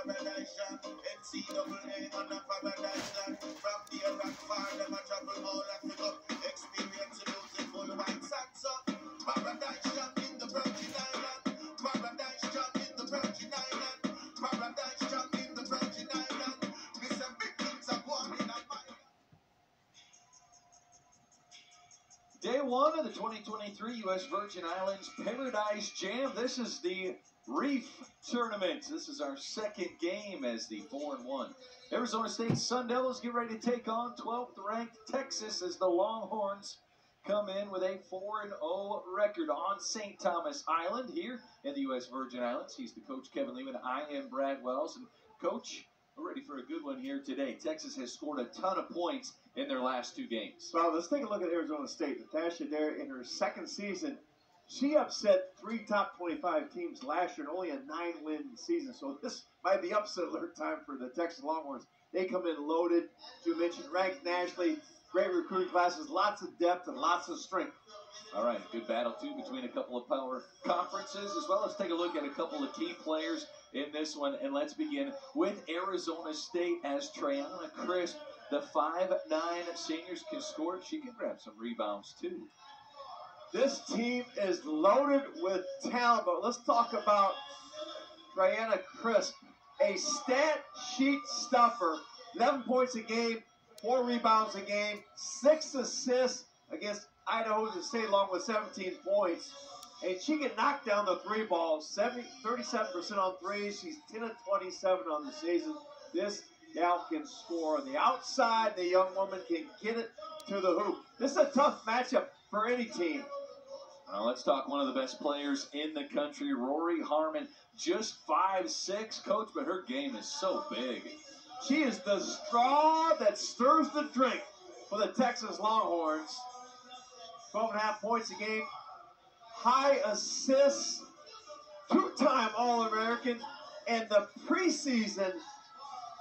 Paradise Jam, NCAA on a Paradise Jam. From the and far, them a travel all Africa. Experience a beautiful white sands up. Paradise Jam in the Virgin Island. Paradise Jam in the Virgin Island. Paradise Jam in the Virgin Island. Mr. Big things are going in a mile. Day one of the 2023 U.S. Virgin Islands Paradise Jam. This is the Reef Tournament. This is our second game as the 4-1 Arizona State Sun Devils get ready to take on 12th ranked Texas as the Longhorns come in with a 4-0 record on St. Thomas Island here in the U.S. Virgin Islands. He's the coach, Kevin Lehman. I am Brad Wells. And Coach, we're ready for a good one here today. Texas has scored a ton of points in their last two games. Well, let's take a look at Arizona State. Natasha Adair, in her second season, she upset 3 top 25 teams last year and only a 9-win season. So this might be upset alert time for the Texas Longhorns. They come in loaded. As you mentioned, ranked nationally, great recruiting classes, lots of depth and lots of strength. All right, good battle, too, between a couple of power conferences as well. Let's take a look at a couple of key players in this one. And let's begin with Arizona State as Triana Crisp, the 5'9" seniors, can score. She can grab some rebounds, too. This team is loaded with talent, but let's talk about Triana Crisp, a stat sheet stuffer, 11 points a game, 4 rebounds a game, 6 assists against Idaho State along with 17 points. And she can knock down the 3 balls, 37% on threes. She's 10 of 27 on the season. This gal can score on the outside. The young woman can get it to the hoop. This is a tough matchup for any team. Now let's talk one of the best players in the country, Rory Harmon, just 5'6", Coach, but her game is so big. She is the straw that stirs the drink for the Texas Longhorns. 12.5 points a game, high assists, 2-time All-American, and the preseason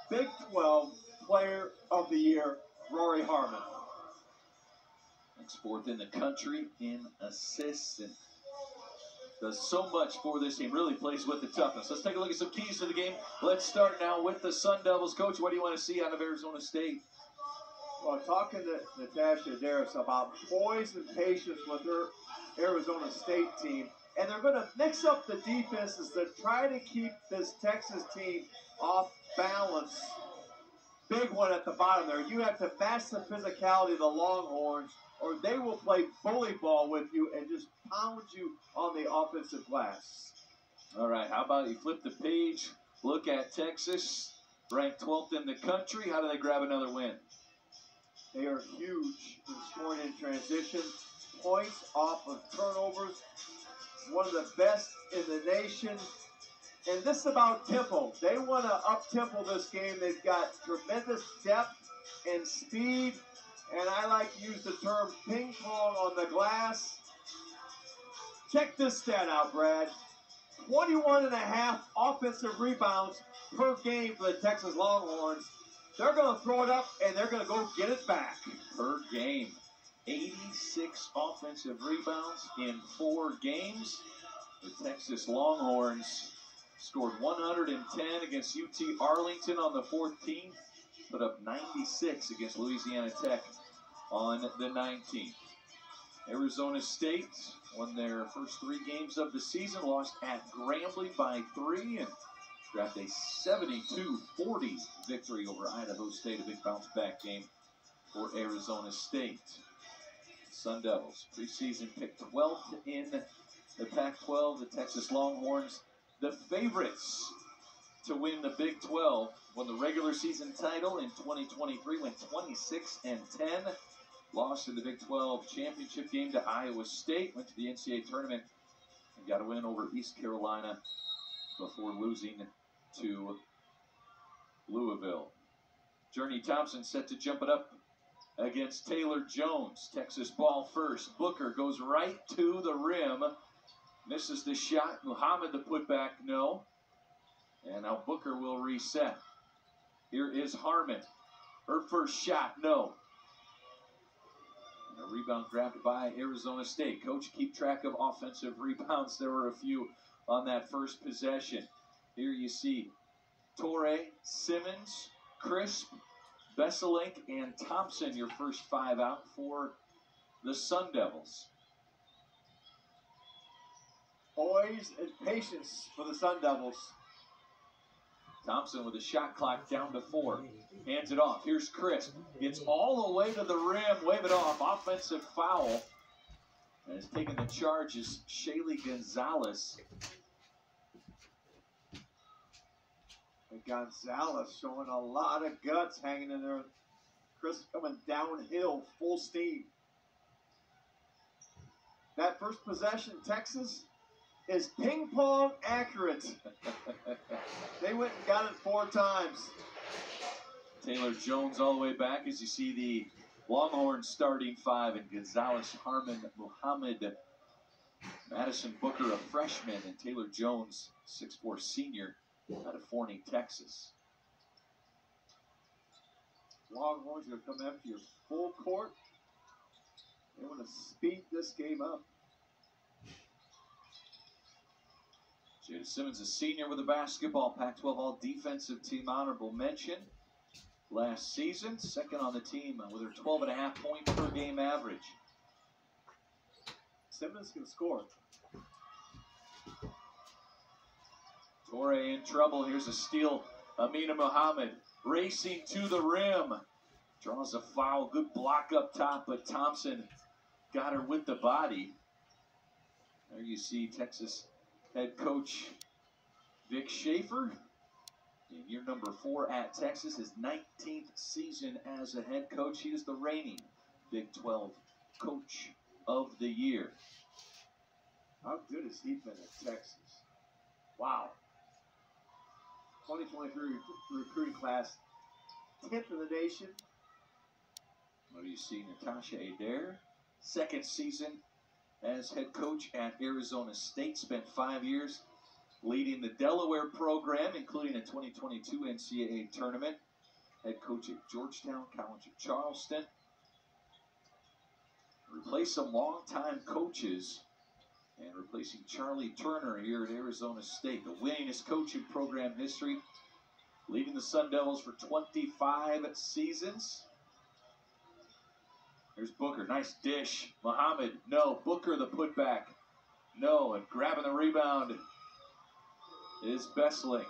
Big 12 Player of the Year, Rory Harmon. Next fourth in the country in assists and does so much for this team. Really plays with the toughness. Let's take a look at some keys to the game. Let's start now with the Sun Devils. Coach, what do you want to see out of Arizona State? Well, talking to Natasha Adair about poise and patience with her Arizona State team. And they're going to mix up the defenses to try to keep this Texas team off balance. Big one at the bottom there. You have to match the physicality of the Longhorns, or they will play bully ball with you and just pound you on the offensive glass. All right, how about you flip the page, look at Texas, ranked 12th in the country. How do they grab another win? They are huge in scoring in transition, points off of turnovers, one of the best in the nation. And this is about tempo. They want to up-tempo this game. They've got tremendous depth and speed. And I like to use the term ping pong on the glass. Check this stat out, Brad. 21.5 offensive rebounds per game for the Texas Longhorns. They're going to throw it up, and they're going to go get it back. Per game. 86 offensive rebounds in 4 games. The Texas Longhorns scored 110 against UT Arlington on the 14th. Put up 96 against Louisiana Tech on the 19th. Arizona State won their first 3 games of the season, lost at Grambling by 3, and grabbed a 72-40 victory over Idaho State, a big bounce-back game for Arizona State. Sun Devils, preseason picked 12th in the Pac-12. The Texas Longhorns, the favorites to win the Big 12, won the regular season title in 2023, went 26-10, lost in the Big 12 championship game to Iowa State, went to the NCAA tournament, and got a win over East Carolina before losing to Louisville. Journey Thompson set to jump it up against Taylor Jones. Texas ball first. Booker goes right to the rim. Misses the shot. Muhammad the putback, no. And now Booker will reset. Here is Harmon. Her first shot, no. And a rebound grabbed by Arizona State. Coach, keep track of offensive rebounds. There were a few on that first possession. Here you see Torre, Simmons, Crisp, Besselink, and Thompson, your first 5 out for the Sun Devils. Poise and patience for the Sun Devils. Thompson with a shot clock down to 4. Hands it off. Here's Crisp. Gets all the way to the rim. Wave it off. Offensive foul. And has taken the charge is Shaylee Gonzalez. And Gonzalez showing a lot of guts hanging in there. Crisp coming downhill, full steam. That first possession, Texas, is ping pong accurate. They went and got it 4 times. Taylor Jones all the way back as you see the Longhorns starting 5, and Gonzalez, Harmon, Muhammad, Madison Booker, a freshman, and Taylor Jones, 6'4" senior out of Forney, Texas. Longhorns are going to come after your full court. They want to speed this game up. Jada Simmons, a senior with a basketball, Pac-12 All-Defensive Team honorable mention last season. Second on the team with her 12.5 point per game average. Simmons can score. Torre in trouble. Here's a steal. Amina Muhammad racing to the rim. Draws a foul. Good block up top, but Thompson got her with the body. There you see Texas head coach Vic Schaefer in year number 4 at Texas, his 19th season as a head coach. He is the reigning Big 12 Coach of the Year. How good has he been at Texas? Wow. 2023 recruiting class, 10th in the nation. What do you see? Natasha Adair, second season as head coach at Arizona State, spent 5 years leading the Delaware program, including a 2022 NCAA tournament. Head coach at Georgetown College of Charleston. Replaced some longtime coaches and replacing Charlie Turner here at Arizona State. The winningest coach in program history, leading the Sun Devils for 25 seasons. Here's Booker, nice dish. Muhammad, no. Booker, the putback, no. And grabbing the rebound is Besselink.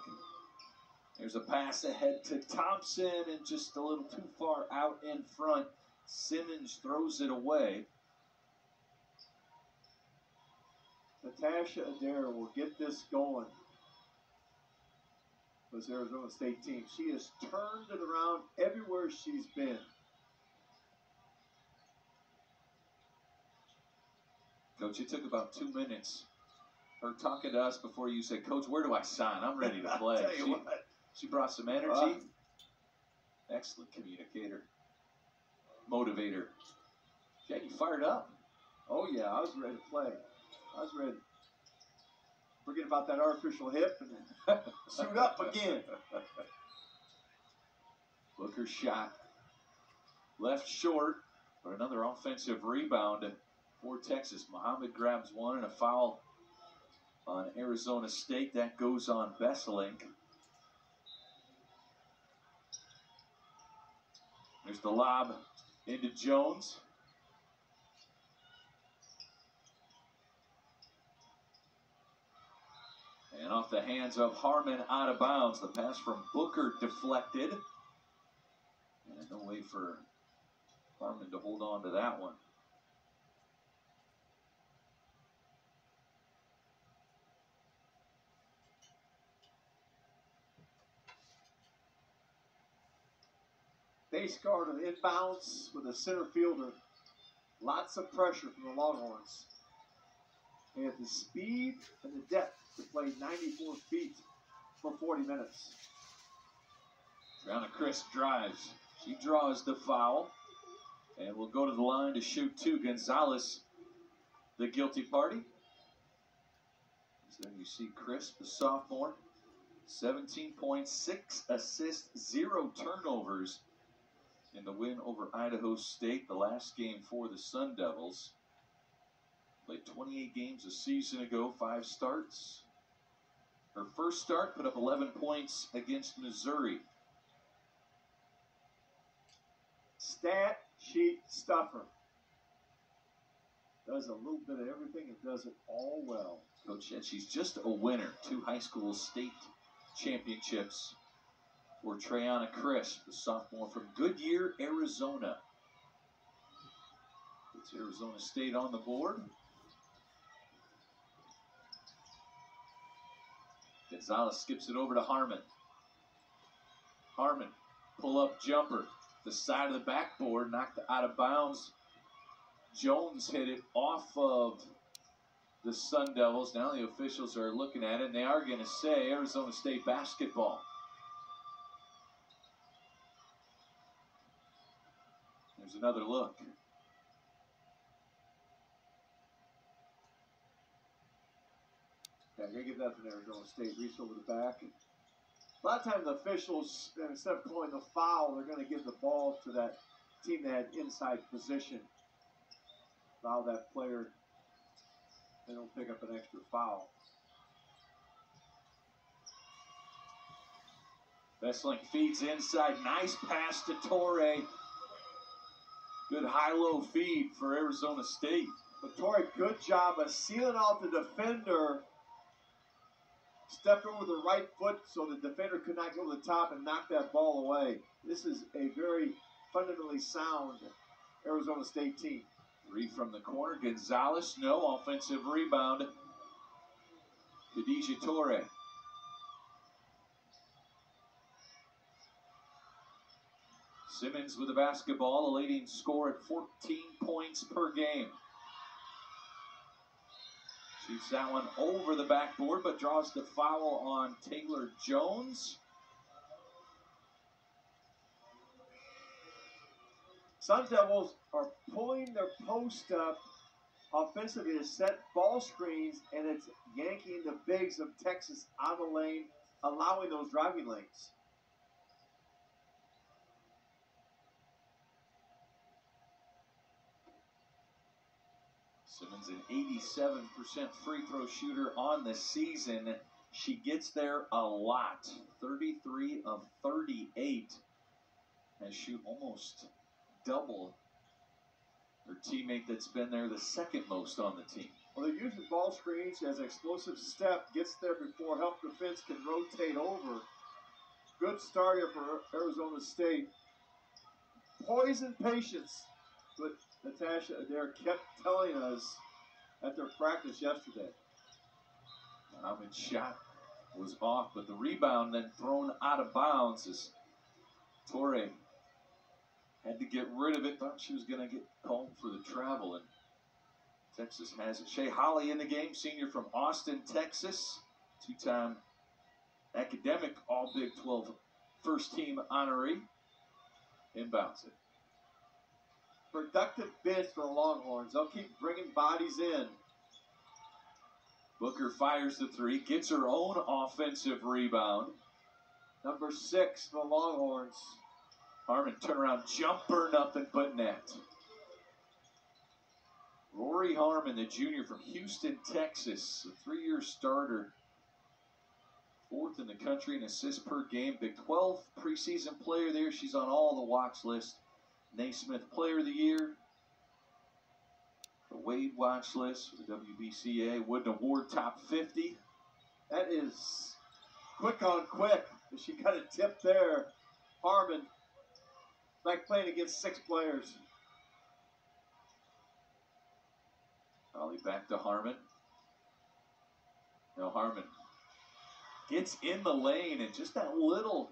There's a pass ahead to Thompson and just a little too far out in front. Simmons throws it away. Natasha Adair will get this going with this Arizona State team. She has turned it around everywhere she's been. Coach, it took about 2 minutes. Her talking to us before you said, Coach, where do I sign? I'm ready to play. I'll tell you what. She brought some energy. Excellent communicator. Motivator. She had you fired up. Oh, yeah, I was ready to play. I was ready. Forget about that artificial hip and suit up again. Booker shot left short, but another offensive rebound for Texas. Muhammad grabs one and a foul on Arizona State. That goes on Besselink. There's the lob into Jones. And off the hands of Harmon, out of bounds. The pass from Booker deflected. And no way for Harmon to hold on to that one. Base guard of inbounds with a center fielder. Lots of pressure from the Longhorns. They have the speed and the depth to play 94 feet for 40 minutes. Brianna Crisp drives. She draws the foul. And will go to the line to shoot 2. Gonzalez, the guilty party. So you see Crisp, the sophomore. 17 points, 6 assists, 0 turnovers in the win over Idaho State, the last game for the Sun Devils. Played 28 games a season ago, 5 starts. Her first start put up 11 points against Missouri. Stat sheet stuffer. Does a little bit of everything and does it all well. Coach, and she's just a winner. 2 high school state championships for Treyana Crisp, the sophomore from Goodyear, Arizona. It's Arizona State on the board. Gonzalez skips it over to Harmon. Harmon, pull-up jumper. The side of the backboard, knocked out of bounds. Jones hit it off of the Sun Devils. Now the officials are looking at it, and they are going to say Arizona State basketball. There's another look. Yeah, I'm going to give that to Arizona State. Reach over the back. A lot of times the officials, instead of calling the foul, they're going to give the ball to that team that had inside position. Allow that player, they don't pick up an extra foul. Vesling feeds inside. Nice pass to Torre. Good high-low feed for Arizona State. But Torre, good job of sealing off the defender. Stepped over the right foot so the defender could not go to the top and knock that ball away. This is a very fundamentally sound Arizona State team. 3 from the corner. Gonzalez, no offensive rebound. Khadijah Torre. Simmons with the basketball, a leading score at 14 points per game. Shoots that one over the backboard, but draws the foul on Taylor Jones. Sun Devils are pulling their post up offensively to set ball screens, and it's yanking the bigs of Texas out of the lane, allowing those driving lanes. Simmons an 87% free throw shooter on the season. She gets there a lot. 33 of 38. And shoot almost double her teammate that's been there the second most on the team. Well, they're using ball screens as an explosive step, gets there before help defense can rotate over. Good start here for Arizona State. Poison patience, but Natasha Adair kept telling us at their practice yesterday. Ahmed's shot was off, but the rebound then thrown out of bounds as Torre had to get rid of it. Thought she was going to get called for the travel, and Texas has it. Shea Holly in the game, senior from Austin, Texas. 2-time academic All-Big 12 first-team honoree. Inbounds it. Productive bids for the Longhorns. They'll keep bringing bodies in. Booker fires the 3, gets her own offensive rebound. Number 6 for the Longhorns. Harmon turnaround jumper, nothing but net. Rory Harmon, the junior from Houston, Texas, a 3-year starter. 4th in the country in assists per game. Big 12 preseason player there. She's on all the watch list. Naismith Player of the Year. The Wade watch list for the WBCA. Wooden Award top 50. That is quick on quick. She got a tip there. Harmon, like playing against 6 players. Ollie back to Harmon. Now Harmon gets in the lane, and just that little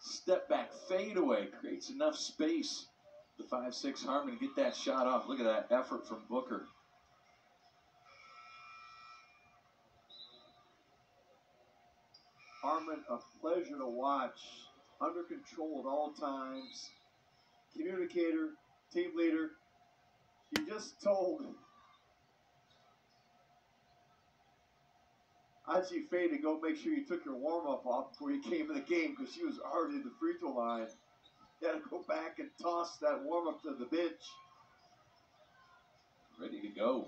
step back fadeaway creates enough space. The 5'6" Harmon to get that shot off. Look at that effort from Booker. Harmon, a pleasure to watch. Under control at all times. Communicator, team leader. She just told Aji Faye to go make sure you took your warm-up off before you came in the game because she was already at the free throw line. You had to go back and toss that warm-up to the bench. Ready to go.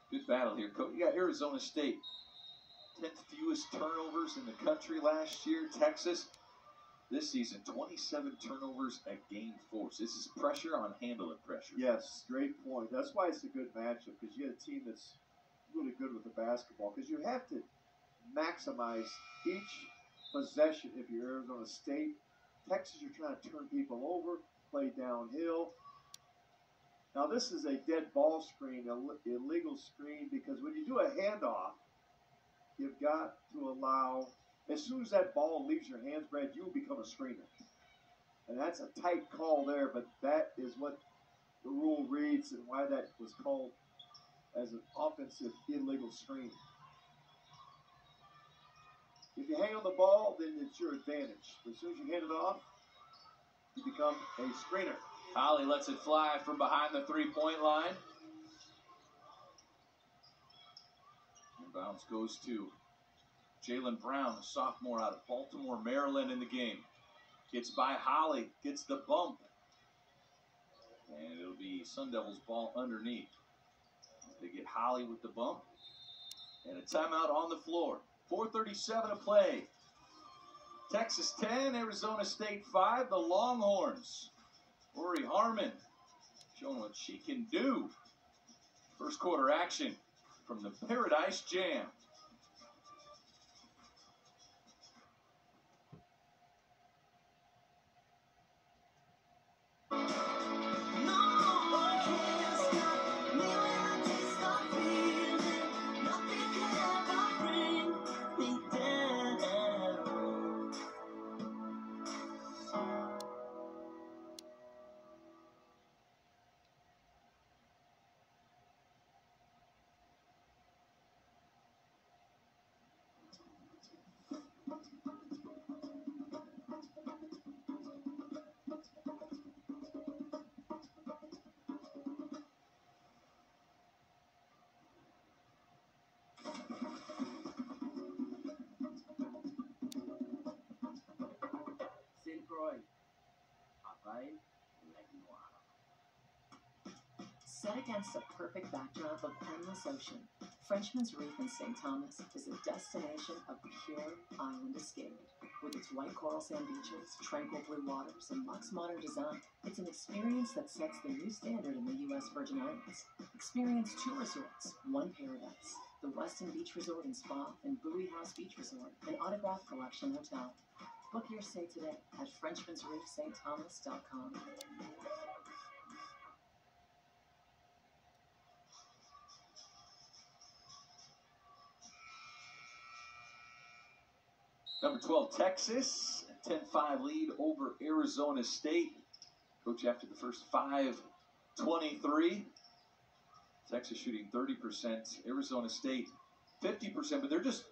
Good battle here, Coach. You got Arizona State 10th fewest turnovers in the country last year. Texas, this season, 27 turnovers a game force. This is pressure on handling pressure. Yes, great point. That's why it's a good matchup, because you get a team that's really good with the basketball, because you have to maximize each possession. If you're Arizona State, Texas, you're trying to turn people over, play downhill. Now this is a dead ball screen, illegal screen, because when you do a handoff, you've got to allow, as soon as that ball leaves your hands, Brad, you will become a screener. And that's a tight call there, but that is what the rule reads and why that was called as an offensive illegal screen. If you hang on the ball, then it's your advantage. But as soon as you hand it off, you become a screener. Holly lets it fly from behind the three-point line. Inbounds goes to Jaylen Brown, a sophomore out of Baltimore, Maryland, in the game. Gets by Holly, gets the bump. And it'll be Sun Devils ball underneath. They get Holly with the bump. And a timeout on the floor. 4:37 to play. Texas 10, Arizona State 5. The Longhorns. Ori Harmon showing what she can do. First quarter action from the Paradise Jam. Set against a perfect backdrop of endless ocean, Frenchman's Reef in St. Thomas is a destination of pure island escape. With its white coral sand beaches, tranquil blue waters, and luxe modern design, it's an experience that sets the new standard in the U.S. Virgin Islands. Experience 2 resorts, 1 paradise, the Westin Beach Resort and Spa and Bowie House Beach Resort, an Autograph Collection hotel. Book your stay today at Frenchman'sReefSt.Thomas.com. Number 12, Texas, a 10-5 lead over Arizona State. Coach after the first 5:23. Texas shooting 30%, Arizona State 50%, but they're just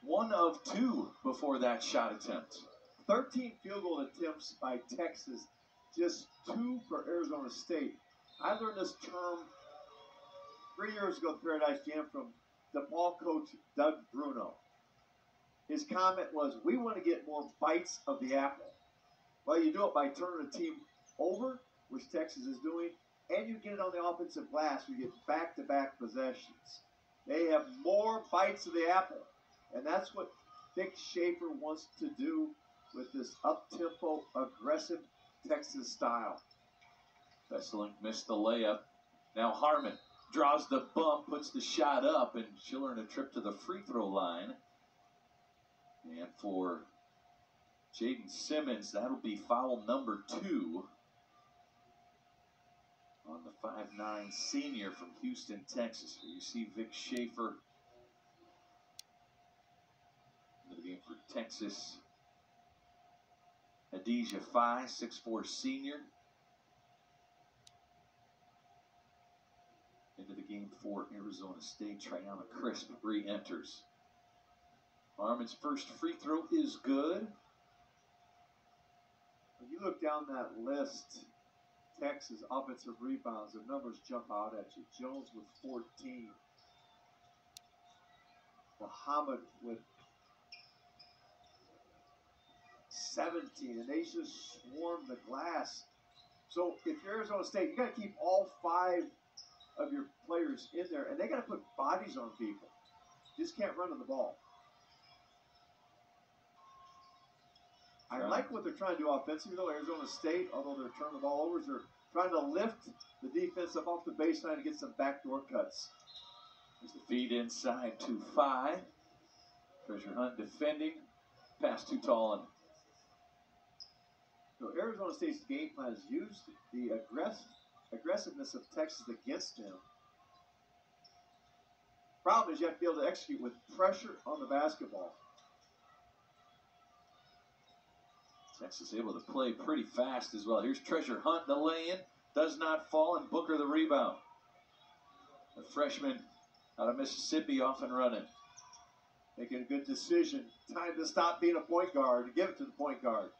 1 of 2 before that shot attempt. 13 field goal attempts by Texas, just 2 for Arizona State. I learned this term 3 years ago at Paradise Jam from DePaul coach Doug Bruno. His comment was, we want to get more bites of the apple. Well, you do it by turning the team over, which Texas is doing, and you get it on the offensive glass. You get back-to-back possessions. They have more bites of the apple, and that's what Vic Schaefer wants to do with this up-tempo, aggressive Texas style. Vesselink missed the layup. Now Harmon draws the bump, puts the shot up, and she'll earn a trip to the free throw line. And for Jaden Simmons, that'll be foul number 2 on the 5'9" senior from Houston, Texas. You see Vic Schaefer into the game for Texas. Adijah Fye, 6'4" senior. Into the game for Arizona State. Triana Crisp re-enters. Harmon's first free throw is good. When you look down that list, Texas offensive rebounds, the numbers jump out at you. Jones with 14. Muhammad with 17. And they just swarm the glass. So if you're Arizona State, you got to keep all 5 of your players in there. And they got to put bodies on people. You just can't run to the ball. I like what they're trying to do offensively, though. Arizona State, although they're turning the ball over, they're trying to lift the defense up off the baseline to get some backdoor cuts. There's the feed inside to Phi. Treasure Hunt defending. Pass to Tallon. So Arizona State's game plan has used the aggressiveness of Texas against them. Problem is you have to be able to execute with pressure on the basketball. Texas able to play pretty fast as well. Here's Treasure Hunt, the lay-in. Does not fall, and Booker the rebound. The freshman out of Mississippi off and running. Making a good decision. Time to stop being a point guard and give it to the point guard.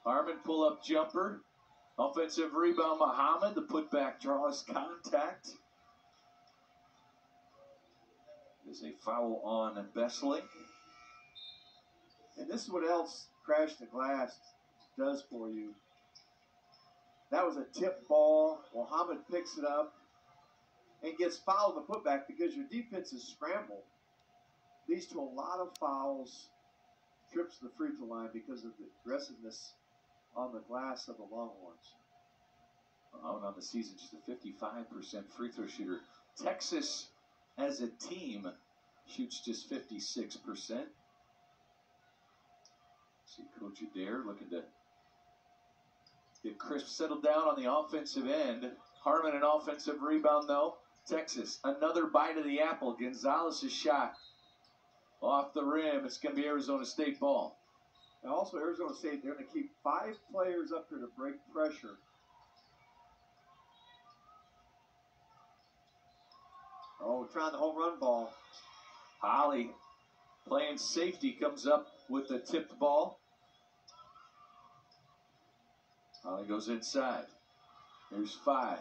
Harmon pull-up jumper. Offensive rebound, Muhammad. The putback draws contact. There's a foul on Besley. And this is what else Crash the Glass does for you. That was a tip ball. Muhammad picks it up and gets fouled the putback because your defense is scrambled. Leads to a lot of fouls. Trips the free throw line because of the aggressiveness on the glass of the Longhorns. Out on the season, just a 55% free throw shooter. Texas, as a team, shoots just 56%. See Coach Adair looking to get Crisp settled down on the offensive end. Harmon an offensive rebound, though. Texas, another bite of the apple. Gonzalez's shot off the rim. It's going to be Arizona State ball. And also Arizona State, they're going to keep 5 players up here to break pressure. Oh, trying the home run ball. Holly playing safety comes up with the tipped ball. Holly goes inside. Here's 5.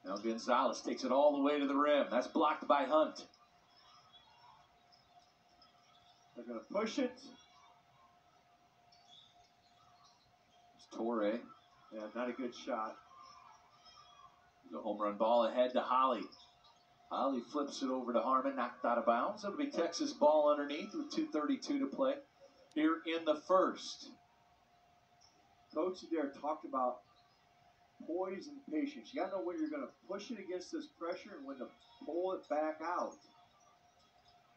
Now Gonzalez takes it all the way to the rim. That's blocked by Hunt. They're going to push it. It's Torre. Yeah, not a good shot. The home run ball ahead to Holly. Holly flips it over to Harmon, knocked out of bounds. It'll be Texas ball underneath with 2:32 to play here in the first. Coach Adair talked about poise and patience. You got to know when you're going to push it against this pressure and when to pull it back out.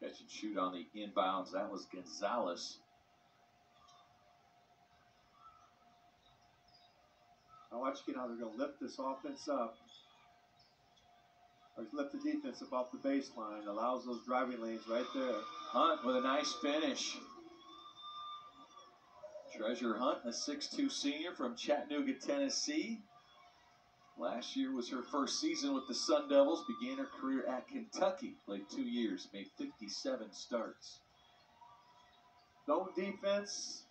Catch and shoot on the inbounds. That was Gonzalez. Now watch again how they're going to lift this offense up. Or lift the defense up off the baseline. Allows those driving lanes right there. Hunt with a nice finish. Treasure Hunt, a 6'2 senior from Chattanooga, Tennessee. Last year was her first season with the Sun Devils. Began her career at Kentucky. Played 2 years. Made 57 starts. Zone defense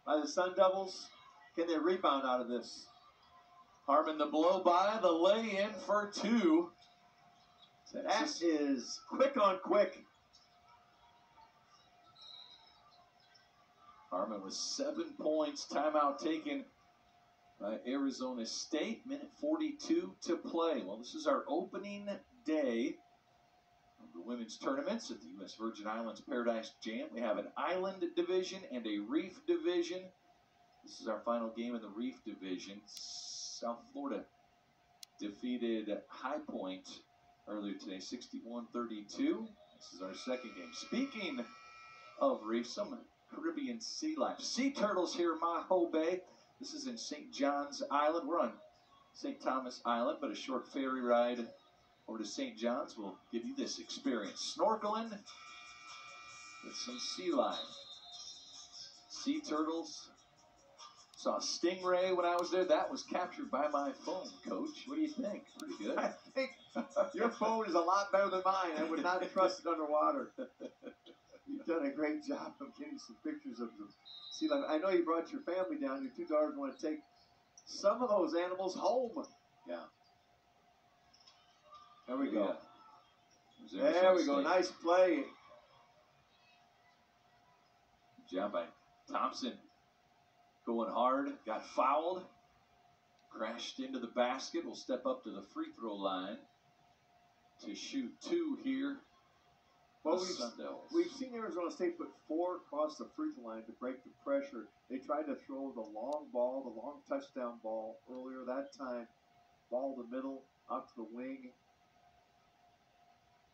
by the Sun Devils. Can they rebound out of this? Harmon the blow by, the lay-in for 2. That is quick on quick. Harmon with 7 points. Timeout taken by Arizona State. Minute 42 to play. Well, this is our opening day of the women's tournaments at the U.S. Virgin Islands Paradise Jam. We have an island division and a reef division. This is our final game in the reef division. South Florida defeated High Point earlier today, 61-32. This is our second game. Speaking of reef, some Caribbean sea life. Sea turtles here in Maho Bay. This is in St. John's Island. We're on St. Thomas Island, but a short ferry ride over to St. John's will give you this experience. Snorkeling with some sea life. Sea turtles. Saw a stingray when I was there. That was captured by my phone, Coach. What do you think? Pretty good. I think your phone is a lot better than mine. I would not trust it underwater. You've done a great job of getting some pictures of the sea life. I know you brought your family down. Your 2 daughters want to take some of those animals home. Yeah. There we go. Yeah. There we go. Nice play. Good job by Thompson. Going hard. Got fouled. Crashed into the basket. Will step up to the free throw line to shoot 2 here. Both Sun Devils. we've seen Arizona State put 4 across the free throw line to break the pressure. They tried to throw the long ball, the long touchdown ball earlier that time. Ball to the middle, out to the wing.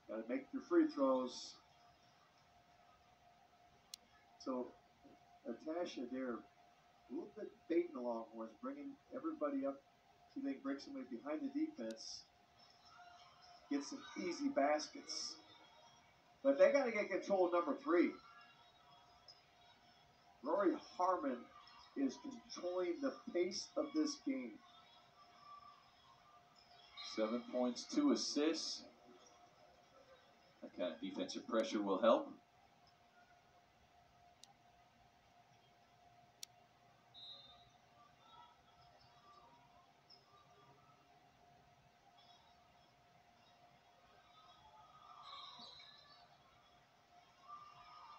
Got to make your free throws. So, Natasha there, a little bit baiting the Longhorns, bringing everybody up. See if they can break somebody behind the defense. Get some easy baskets. But they got to get control of number 3. Rory Harmon is controlling the pace of this game. 7 points, 2 assists. That kind of defensive pressure will help.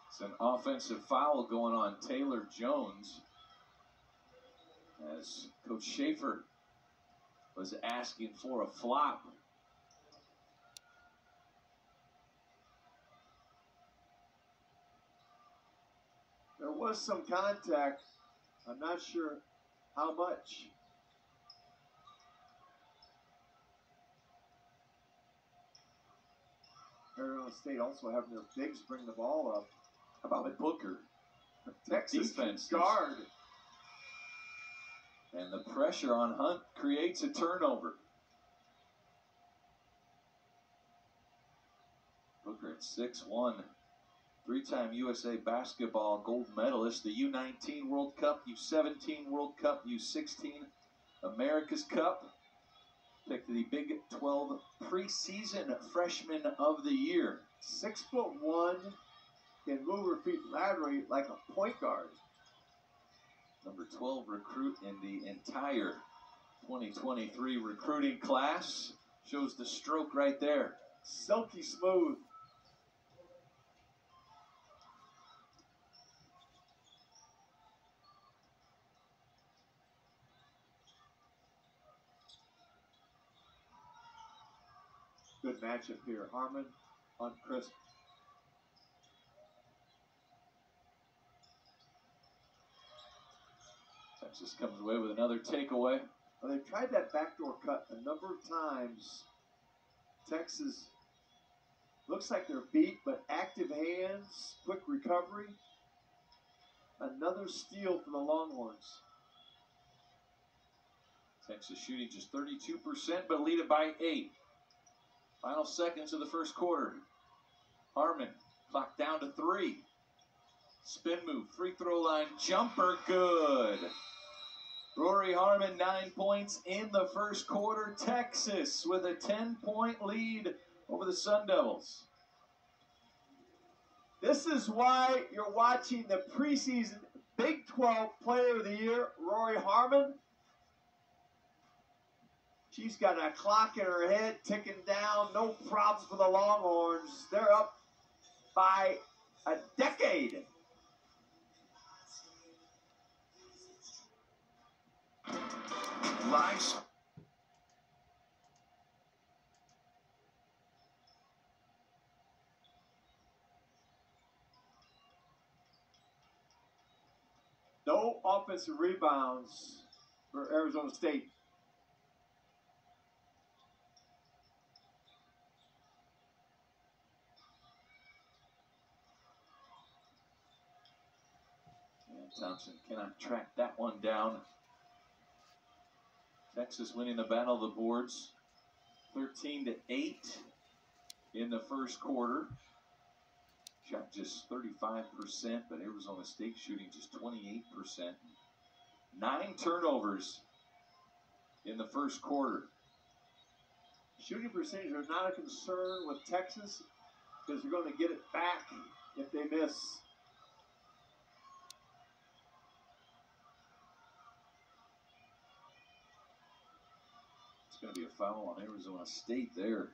It's an offensive foul going on Taylor Jones, as Coach Schaefer was asking for a flop. There was some contact. I'm not sure how much. Arizona State also having their bigs bring the ball up. How about Booker? Texas Defense guard. And the pressure on Hunt creates a turnover. Booker at 6'1", 3-time USA basketball gold medalist, the U19 World Cup, U17 World Cup, U16 America's Cup. Picked the Big 12 preseason freshman of the year. 6'1", can move her feet laterally like a point guard. Number 12 recruit in the entire 2023 recruiting class. Shows the stroke right there. Silky smooth. Good matchup here. Harmon on Crisp. Texas comes away with another takeaway. Well, they've tried that backdoor cut a number of times. Texas looks like they're beat, but active hands, quick recovery. Another steal for the Longhorns. Texas shooting just 32%, but lead it by 8. Final seconds of the first quarter. Harmon, clock down to 3. Spin move, free throw line, jumper, good. Rory Harmon, 9 points in the first quarter. Texas with a 10-point lead over the Sun Devils. This is why you're watching the preseason Big 12 Player of the Year, Rory Harmon. She's got a clock in her head ticking down. No problems for the Longhorns. They're up by a decade. Live. No offensive rebounds for Arizona State. And Thompson cannot track that one down. Texas winning the battle of the boards, 13-8 in the first quarter. Shot just 35%, but Arizona State shooting just 28%. 9 turnovers in the first quarter. Shooting percentage are not a concern with Texas because they're going to get it back if they miss. It's going to be a foul on Arizona State there.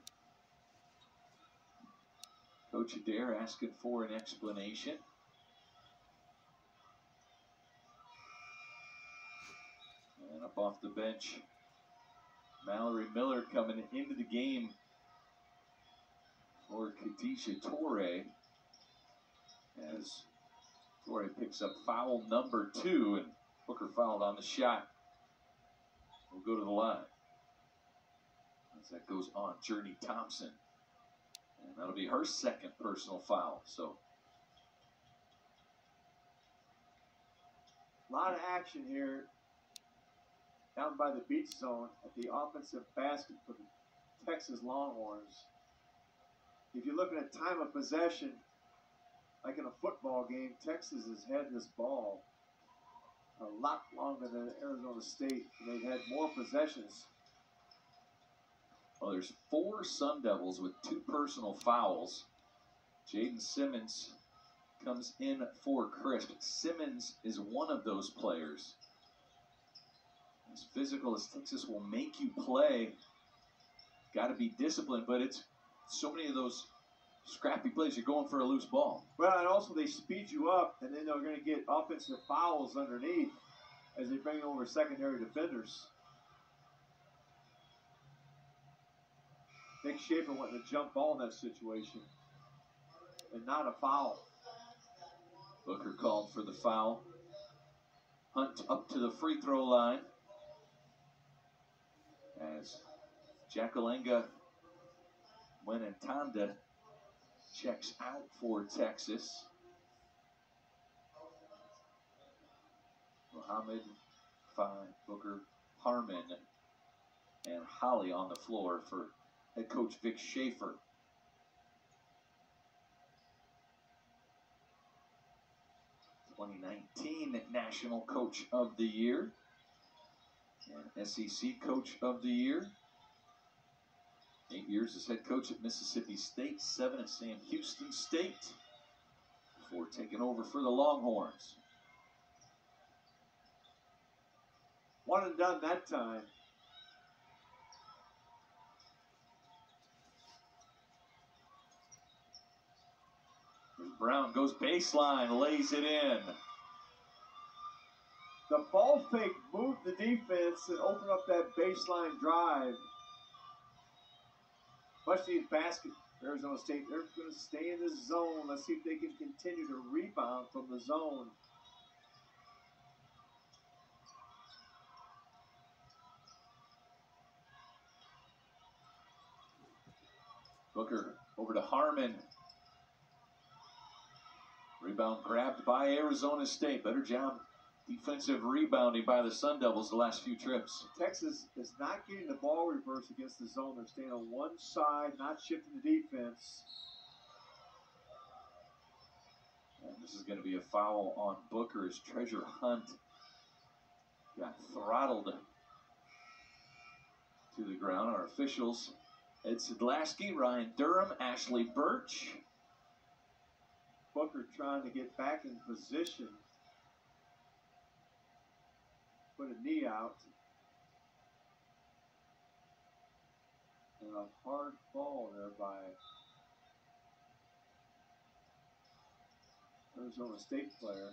Coach Adair asking for an explanation. And up off the bench, Mallory Miller coming into the game for Khadijah Torre. as Torrey picks up foul number 2, and Booker fouled on the shot. We'll go to the line. As that goes on Journey Thompson. And that'll be her second personal foul. So a lot of action here down by the beach zone at the offensive basket for the Texas Longhorns. If you're looking at time of possession, like in a football game, Texas has had this ball a lot longer than Arizona State. They've had more possessions. Well, there's 4 Sun Devils with 2 personal fouls. Jaden Simmons comes in for Crisp. Simmons is one of those players. As physical as Texas will make you play, got to be disciplined, but it's so many of those scrappy plays, you're going for a loose ball. Well, and also they speed you up, and then they're going to get offensive fouls underneath as they bring over secondary defenders. Nick Schaefer wanting to jump ball in that situation, and not a foul. Booker called for the foul. Hunt up to the free throw line as Jakalenga Wenentanda checks out for Texas. Muhammad, Fine, Booker, Harmon, and Holly on the floor for head coach Vic Schaefer. '19 National Coach of the Year and SEC Coach of the Year. 8 years as head coach at Mississippi State, 7 at Sam Houston State, before taking over for the Longhorns. One and done that time. Brown goes baseline, lays it in. The ball fake moved the defense and opened up that baseline drive. Much needed basket. Arizona State, they're going to stay in this zone. Let's see if they can continue to rebound from the zone. Booker over to Harmon. Rebound grabbed by Arizona State. Better job defensive rebounding by the Sun Devils the last few trips. Texas is not getting the ball reverse against the zone. They're staying on one side, not shifting the defense. And this is going to be a foul on Booker as Treasure Hunt got throttled to the ground. Our officials, Ed Sidlasky, Ryan Durham, Ashley Birch. Booker trying to get back in position. Put a knee out. And a hard fall there by Arizona State player.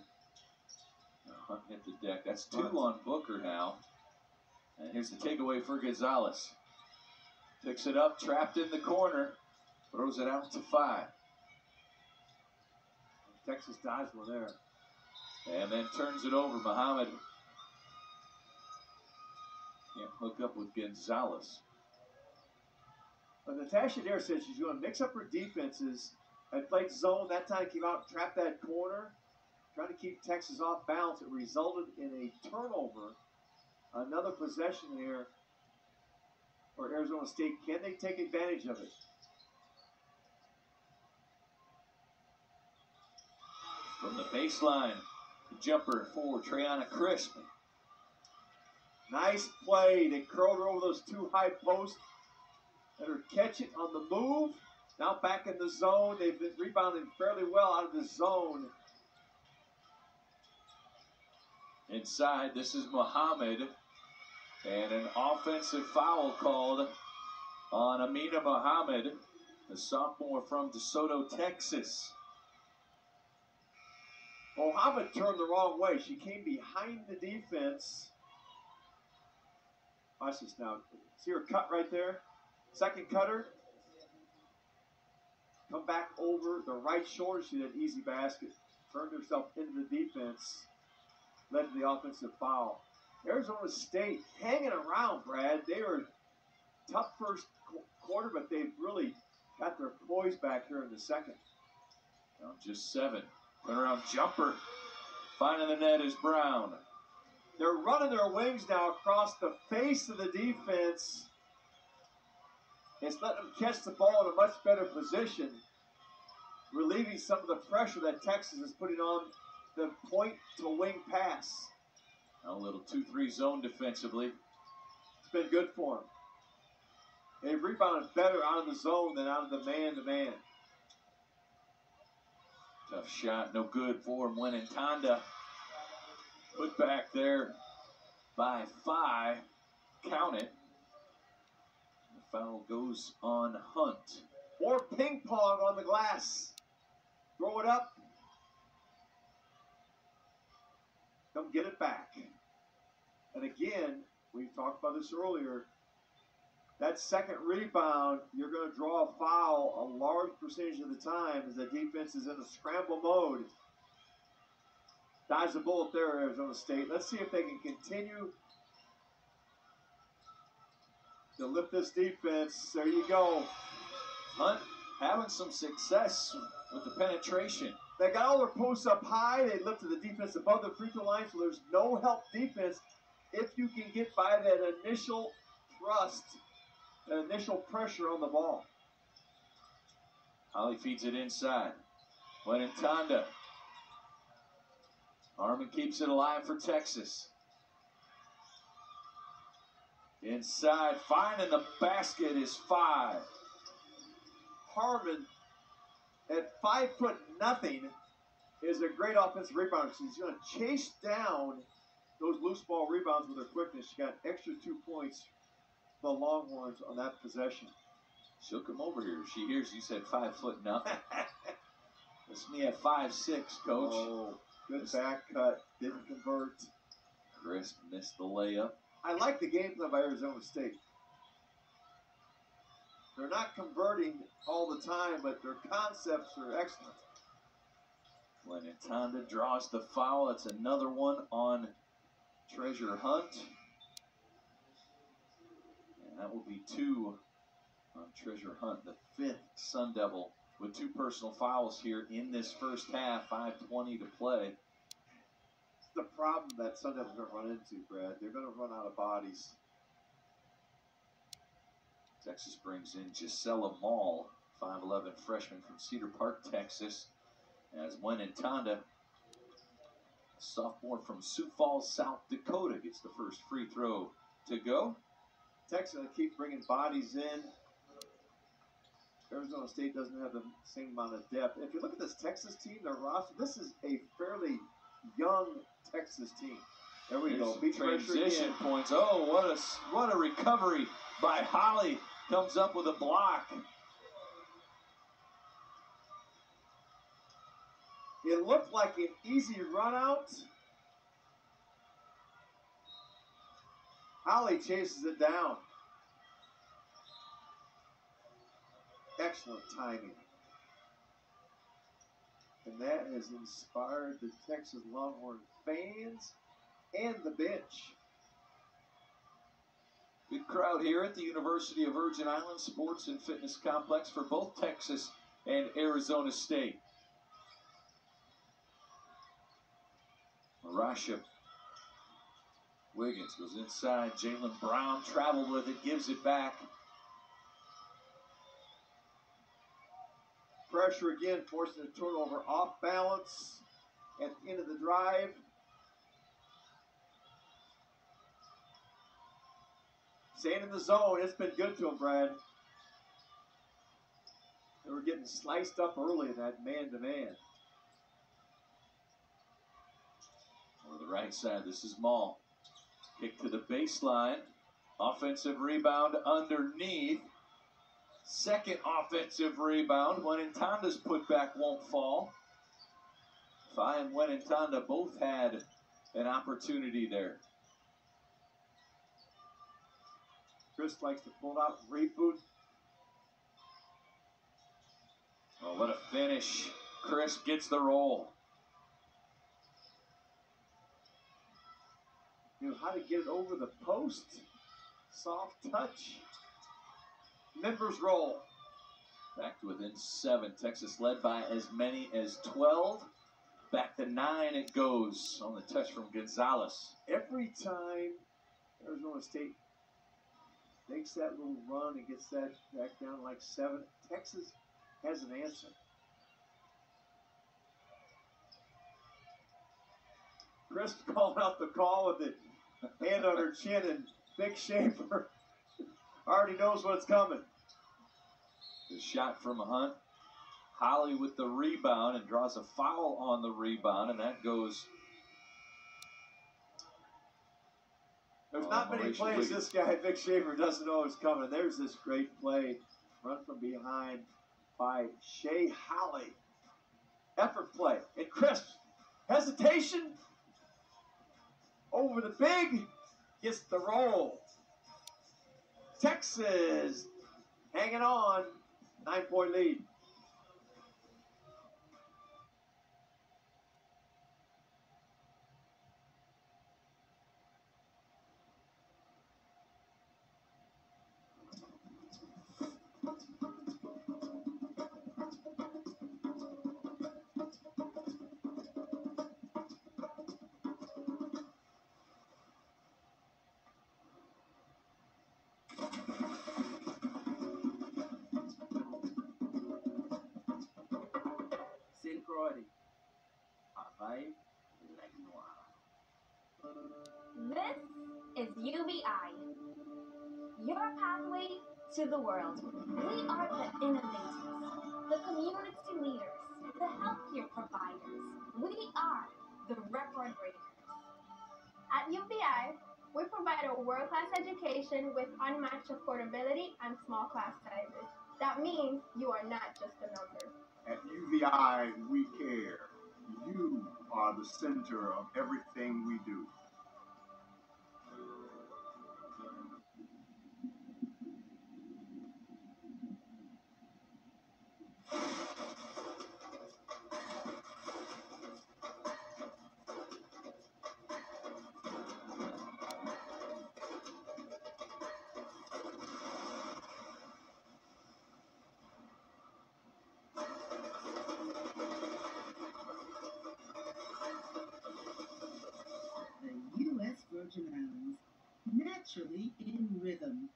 Hunt hit the deck. That's 2 on Booker now. And here's the takeaway for Gonzalez. Picks it up, trapped in the corner. Throws it out to 5. Texas dives one there. And then turns it over. Muhammad can't hook up with Gonzalez. But Natasha Dare said she's going to mix up her defenses. I played zone that time, came out and trapped that corner, trying to keep Texas off balance. It resulted in a turnover. Another possession here for Arizona State. Can they take advantage of it? From the baseline, the jumper for Treyana Crisp. Nice play. They curled her over those 2 high posts. Let her catch it on the move. Now back in the zone. They've been rebounding fairly well out of the zone. Inside, this is Muhammad. And an offensive foul called on Amina Muhammad, the sophomore from DeSoto, Texas. Muhammad turned the wrong way. She came behind the defense. Watch this now. See her cut right there? Second cutter. come back over the right shoulder. She had an easy basket, turned herself into the defense, led to the offensive foul. Arizona State hanging around, Brad. They were tough first quarter, but they've really got their poise back here in the second. Down just 7. Turnaround jumper. Finding the net is Brown. They're running their wings now across the face of the defense. It's letting them catch the ball in a much better position, relieving some of the pressure that Texas is putting on the point-to-wing pass. A little 2-3 zone defensively. It's been good for them. They've rebounded better out of the zone than out of the man-to-man. Tough shot, no good for him. Wenentanda put back there by 5. Count it. The foul goes on Hunt. More ping pong on the glass. Throw it up. Come get it back. And again, we talked about this earlier. That second rebound, you're going to draw a foul a large percentage of the time as the defense is in a scramble mode. Dodge the bullet there, Arizona State. Let's see if they can continue to lift this defense. There you go. Hunt having some success with the penetration. They got all their posts up high. They lifted the defense above the free throw line, so there's no help defense if you can get by that initial thrust, that initial pressure on the ball. Holly feeds it inside. Wenentanda. Harmon keeps it alive for Texas. Inside, finding the basket is 5. Harmon, at 5'0", is a great offensive rebounder. She's going to chase down those loose ball rebounds with her quickness. She got extra 2 points for the Longhorns on that possession. She'll come over here. She hears you said 5 foot nothing. It's me at 5'6", Coach. Oh, good back cut. Didn't convert. Crisp missed the layup. I like the game plan by Arizona State. They're not converting all the time, but their concepts are excellent. Wenentanda draws the foul. That's another one on Treasure Hunt. And that will be 2 on Treasure Hunt, the 5th Sun Devil with 2 personal fouls here in this first half. 5:20 to play. It's the problem that Sun Devils are going to run into, Brad. They're going to run out of bodies. Texas brings in Gisela Mall, 5'11" freshman from Cedar Park, Texas, as Wenentanda, a sophomore from Sioux Falls, South Dakota, gets the first free throw to go. Texas will keep bringing bodies in. Arizona State doesn't have the same amount of depth. If you look at this Texas team, their roster, this is a fairly young Texas team. There we go. Beat Transition points. Oh, what a recovery by Holly. Comes up with a block. It looked like an easy run out. Holly chases it down. Excellent timing. And that has inspired the Texas Longhorn fans and the bench. Good crowd here at the University of Virgin Islands Sports and Fitness Complex for both Texas and Arizona State. Marasha Wiggins goes inside. Jalen Brown traveled with it, gives it back. Pressure again, forcing a turnover off balance at the end of the drive. Staying in the zone, it's been good to them, Brad. They were getting sliced up early in that man-to-man. On the right side, this is Mall. Kick to the baseline. Offensive rebound underneath. Second offensive rebound. Wenentanda's putback won't fall. Fai and Wenentanda both had an opportunity there. Chris likes to pull out, reboot. Oh, what a finish. Crisp gets the roll. Knew how to get it over the post. Soft touch. Members roll. Back to within 7. Texas led by as many as 12. Back to 9 it goes on the touch from Gonzalez. Every time Arizona State makes that little run and gets that back down like 7, Texas has an answer. Crisp called out the call with the hand on her chin, and Vic Schaefer already knows what's coming. The shot from Hunt. Holly with the rebound and draws a foul on the rebound, and that goes. There's not many plays this guy, Vic Schaefer, doesn't know is coming. There's this great play, run from behind by Shea Holly. Effort play. And Crisp, hesitation, over the big, gets the roll. Texas hanging on, 9-point lead. Sincroidi. Arrive like noir. This is UBI, your pathway to the world. We are the innovators, the community leaders, the healthcare providers. We are the record breakers. At UBI, we provide a world-class education with unmatched affordability and small class sizes. That means you are not just a number. At UVI, we care. You are the center of everything we do. The U.S. Virgin Islands, naturally in rhythm.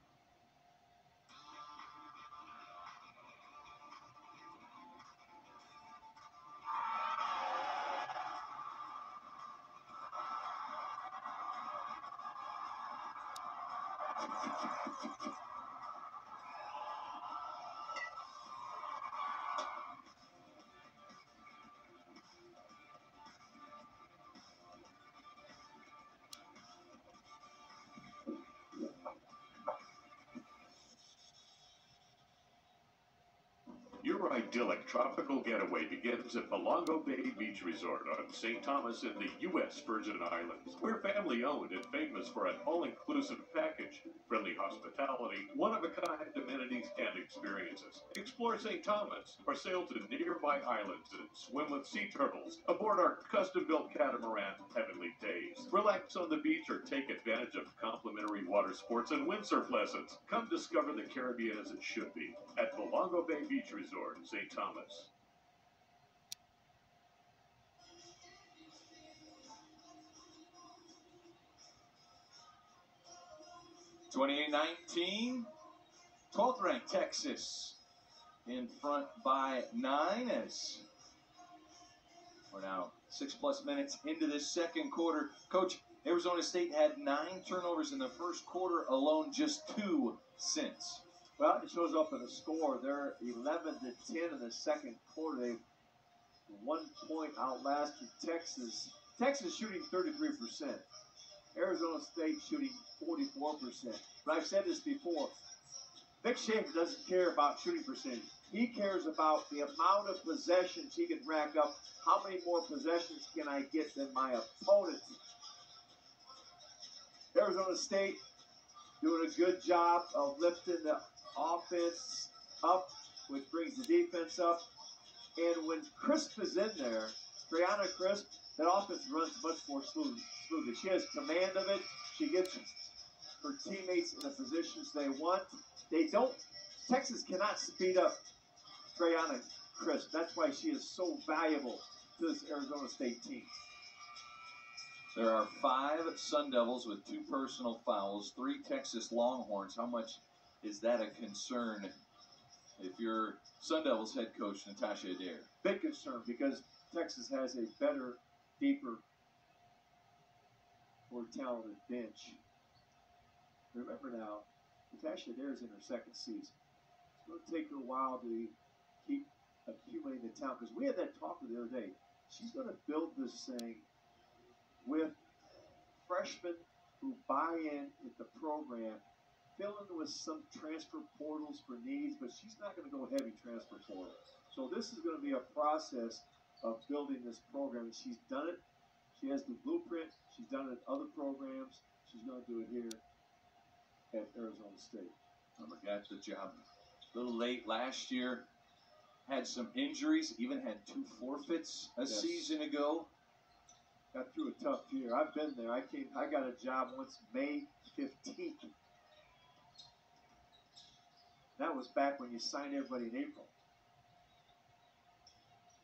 Your idyllic tropical getaway begins at Belongo Bay Beach Resort on St. Thomas in the U.S. Virgin Islands. We're family-owned and famous for an all-inclusive package, friendly hospitality, one-of-a-kind amenities and experiences. Explore St. Thomas or sail to nearby islands and swim with sea turtles aboard our custom-built catamaran, Heavenly Days. Relax on the beach or take advantage of complimentary water sports and windsurf lessons. Come discover the Caribbean as it should be at Belongo Bay Beach Resort, St. Thomas. (28-19), 12th ranked Texas in front by 9 as we're now 6+ minutes into this second quarter. Coach, Arizona State had 9 turnovers in the first quarter alone, just 2 since. Well, it shows up in the score. They're 11-10 in the second quarter. They've 1 point outlasted Texas. Texas shooting 33%. Arizona State shooting 44%. But I've said this before. Vic Schaefer doesn't care about shooting percentage. He cares about the amount of possessions he can rack up. How many more possessions can I get than my opponent? Arizona State doing a good job of lifting the offense up, which brings the defense up. And when Crisp is in there, Brianna Crisp, that offense runs much more smoothly. She has command of it. She gets her teammates in the positions they want. Texas cannot speed up Brianna Crisp. That's why she is so valuable to this Arizona State team. There are 5 Sun Devils with 2 personal fouls, 3 Texas Longhorns. How much is that a concern if you're Sun Devils head coach Natasha Adair? Big concern because Texas has a better, deeper, more talented bench. Remember now, Natasha Adair is in her 2nd season. It's going to take her a while to keep accumulating the talent because we had that talk the other day. She's going to build this thing with freshmen who buy in at the program, fill in with some transfer portals for needs, but she's not going to go heavy transfer portal. So this is going to be a process of building this program. She's done it. She has the blueprint. She's done it at other programs. She's going to do it here at Arizona State. Got the job a little late last year. Had some injuries, even had 2 forfeits a season ago. Got through a tough year. I've been there. I got a job once May 15th. That was back when you signed everybody in April.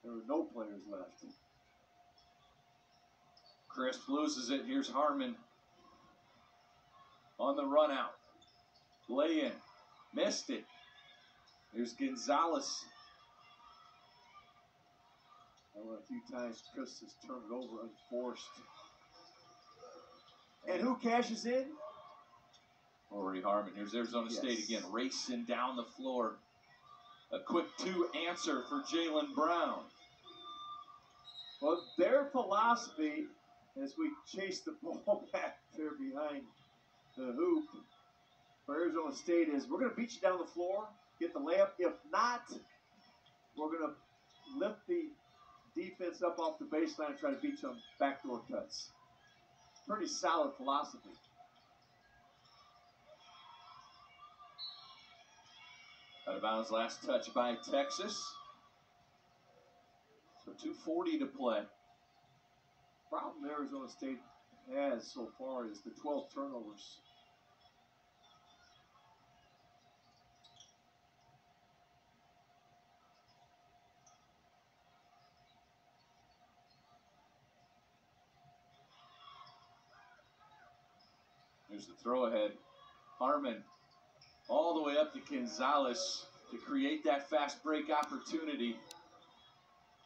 There were no players left. Crisp loses it. Here's Harmon on the run out. Lay in. Missed it. Here's Gonzalez. A few times Chris has turned it over unforced. And who cashes in? Rory Harmon. Here's Arizona State again, racing down the floor. A quick 2 answer for Jalen Brown. Well, their philosophy as we chase the ball back there behind the hoop for Arizona State is we're going to beat you down the floor, get the layup. If not, we're going to lift the defense up off the baseline and try to beat you on backdoor cuts. Pretty solid philosophy. Out of bounds, last touch by Texas. So 2:40 to play. Problem Arizona State has so far is the 12 turnovers. Here's the throw ahead. Harmon all the way up to Gonzalez to create that fast break opportunity.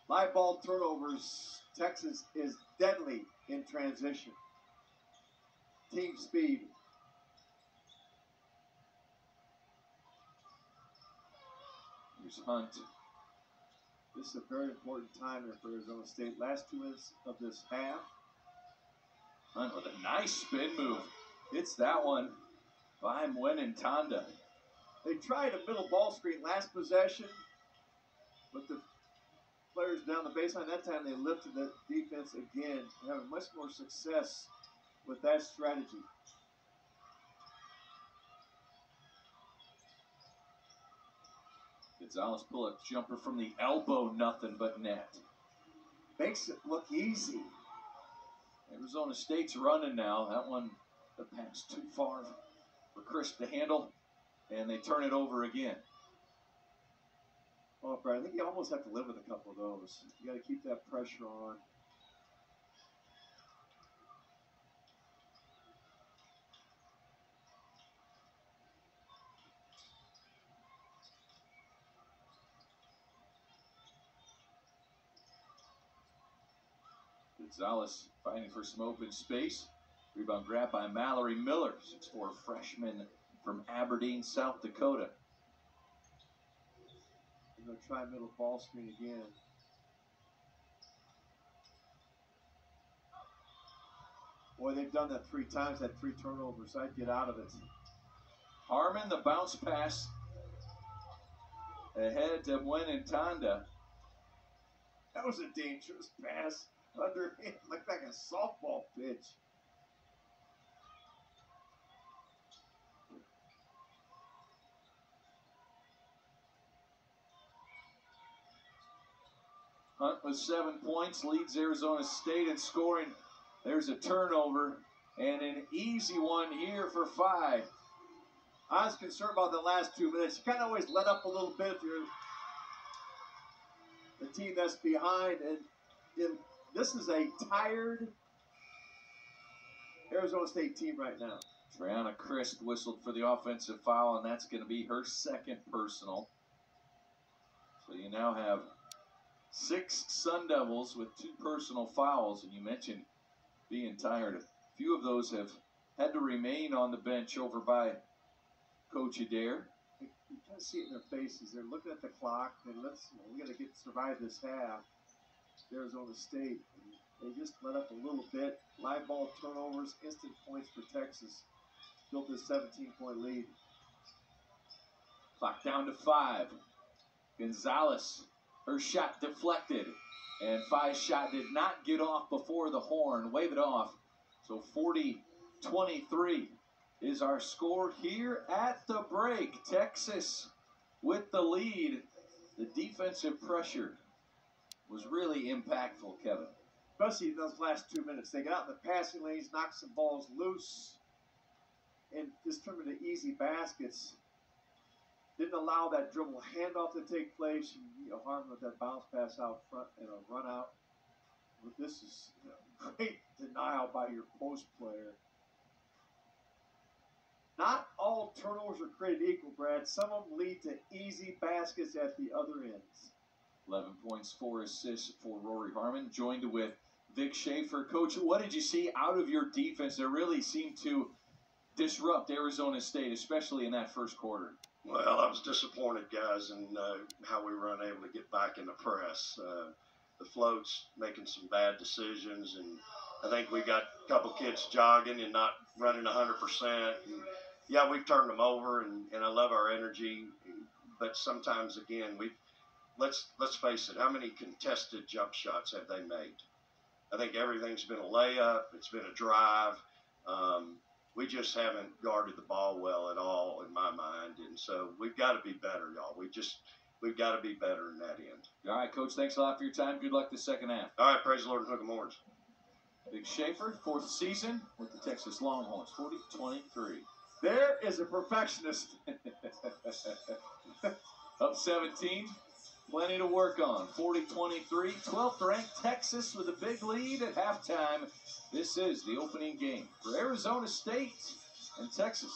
Live ball turnovers. Texas is deadly in transition. Team speed. Here's Hunt. This is a very important time here for Arizona State. Last 2 minutes of this half. Hunt with a nice spin move. Hits that one by Mwen Tanda. They tried a middle ball screen last possession, but the players down the baseline, that time they lifted the defense again, having much more success with that strategy. Gonzalez pull up jumper from the elbow, nothing but net. Makes it look easy. Arizona State's running now. That one, the pass too far for Crisp to handle, and they turn it over again. Oh, Brad, I think you almost have to live with a couple of those. You got to keep that pressure on. Gonzalez fighting for some open space. Rebound grab by Mallory Miller, 6'4" freshman from Aberdeen, South Dakota. They're going to try middle ball screen again. Boy, they've done that 3 times, had 3 turnovers. I'd get out of it. Harmon, the bounce pass ahead to Mwen Tanda. That was a dangerous pass. Underhand, looked like a softball pitch. Hunt with 7 points leads Arizona State in scoring. There's a turnover and an easy one here for 5. I was concerned about the last 2 minutes. You kind of always let up a little bit if you're the team that's behind. And this is a tired Arizona State team right now. Triana Crisp whistled for the offensive foul, and that's going to be her second personal. So you now have 6 Sun Devils with 2 personal fouls, and you mentioned being tired. A few of those have had to remain on the bench over by Coach Adair. You kind of see it in their faces. They're looking at the clock, and we got to survive this half. Arizona State, and they just let up a little bit. Live ball turnovers, instant points for Texas. Built this 17-point lead. Clock down to 5. Gonzalez, her shot deflected, and Fi's shot did not get off before the horn. Wave it off. So 40-23 is our score here at the break. Texas with the lead. The defensive pressure was really impactful, Kevin. Especially in those last 2 minutes. They got out in the passing lanes, knocked some balls loose, and just turned into easy baskets. Didn't allow that dribble handoff to take place. Harmon with that bounce pass out front and a run out. But this is great denial by your post player. Not all turnovers are created equal, Brad. Some of them lead to easy baskets at the other ends. 11 points, 4 assists for Rory Harmon, joined with Vic Schaefer. Coach, what did you see out of your defense that really seemed to disrupt Arizona State, especially in that first quarter? Well, I was disappointed, guys, in how we were unable to get back in the press. The floats making some bad decisions, and I think we got a couple kids jogging and not running 100%. And yeah, we've turned them over, and I love our energy, but sometimes, again, let's face it, how many contested jump shots have they made? I think everything's been a layup. It's been a drive. We just haven't guarded the ball well at all, in my mind, and so we've got to be better, y'all. We've got to be better in that end. All right, Coach, thanks a lot for your time. Good luck this second half. All right, praise the Lord and hook 'em horns. Vic Schaefer, 4th season with the Texas Longhorns, 40-23. There is a perfectionist. Up 17. Plenty to work on. 40-23. 12th ranked Texas with a big lead at halftime. This is the opening game for Arizona State and Texas.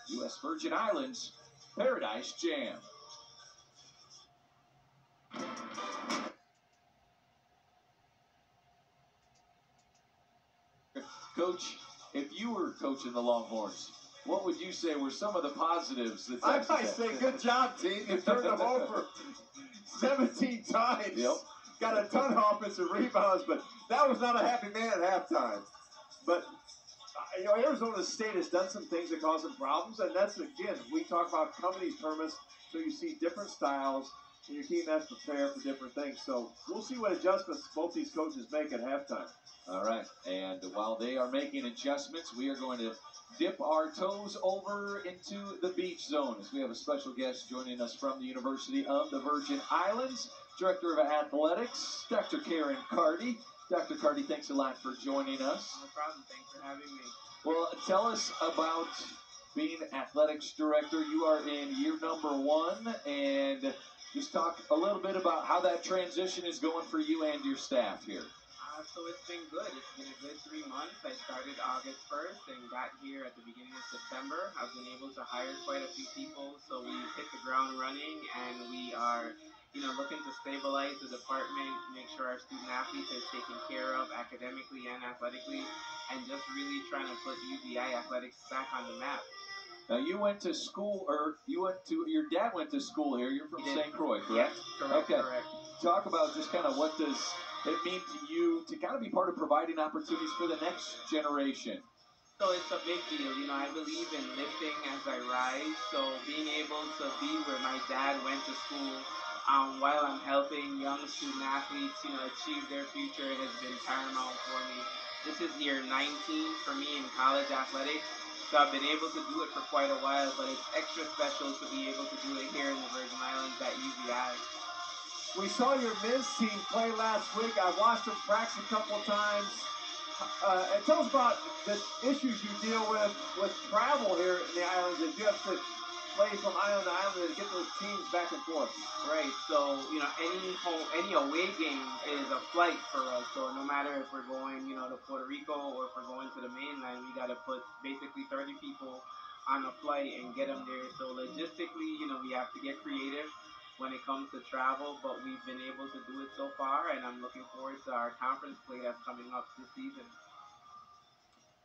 U.S. Virgin Islands Paradise Jam. Coach, if you were coaching the Longhorns, what would you say were some of the positives that I Texas might had? say, good job, team. You turned them over 17 times. Yep. Got a ton of offensive rebounds, but that was not a happy man at halftime. But, Arizona State has done some things that cause them problems, and that's, again, we talk about coming to these tournaments, so you see different styles, and your team has to prepare for different things. So we'll see what adjustments both these coaches make at halftime. All right, and while they are making adjustments, we are going to dip our toes over into the beach zone as we have a special guest joining us from the University of the Virgin Islands, Director of Athletics, Dr. Karen Carty. Dr. Carty, thanks a lot for joining us. No problem. Thanks for having me. Well, tell us about being Athletics Director. You are in year number 1, and just talk a little bit about how that transition is going for you and your staff here. So it's been good. It's been a good 3 months. I started August 1st and got here at the beginning of September. I've been able to hire quite a few people, so we hit the ground running, and we are, looking to stabilize the department, make sure our student athletes are taken care of academically and athletically, and just really trying to put UVI athletics back on the map. Now, you went to school, your dad went to school here. You're from St. Croix, correct? Yes, correct, okay. Correct. Talk about just kind of what does it mean to you to kind of be part of providing opportunities for the next generation? So it's a big deal. I believe in lifting as I rise. So being able to be where my dad went to school while I'm helping young student athletes, achieve their future has been paramount for me. This is year 19 for me in college athletics. So I've been able to do it for quite a while, but it's extra special to be able to do it here in the Virgin Islands at UVI. We saw your men's team play last week. I watched them practice a couple of times. And tell us about the issues you deal with travel here in the islands. If you have to play from island to island to get those teams back and forth. Right. So any away game is a flight for us. So no matter if we're going to Puerto Rico or if we're going to the mainland, we got to put basically 30 people on a flight and get them there. So logistically, we have to get creative when it comes to travel, but we've been able to do it so far, and I'm looking forward to our conference play that's coming up this season.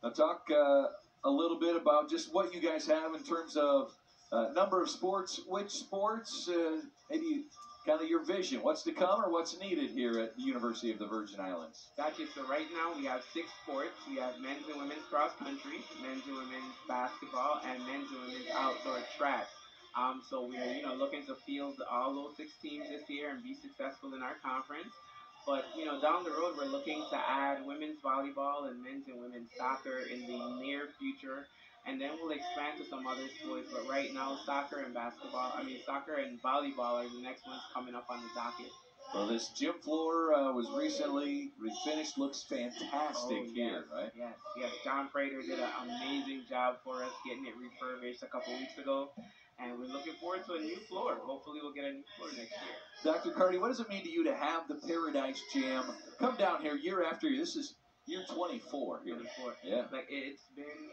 Now talk a little bit about just what you guys have in terms of number of sports, which sports, maybe kind of your vision, what's to come or what's needed here at the University of the Virgin Islands. Gotcha. So right now we have 6 sports. We have men's and women's cross country, men's and women's basketball, and men's and women's outdoor track. So we're looking to field all those 6 teams this year and be successful in our conference. But down the road we're looking to add women's volleyball and men's and women's soccer in the near future. And then we'll expand to some other sports, but right now, soccer and volleyball are the next ones coming up on the docket. Well, this gym floor was recently refinished. Looks fantastic here, right? Yes. John Prater did an amazing job for us getting it refurbished a couple weeks ago. And we're looking forward to a new floor. Hopefully we'll get a new floor next year. Dr. Carty, what does it mean to you to have the Paradise Jam come down here year after year? This is year 24 here. 24. Yeah. Like it's been,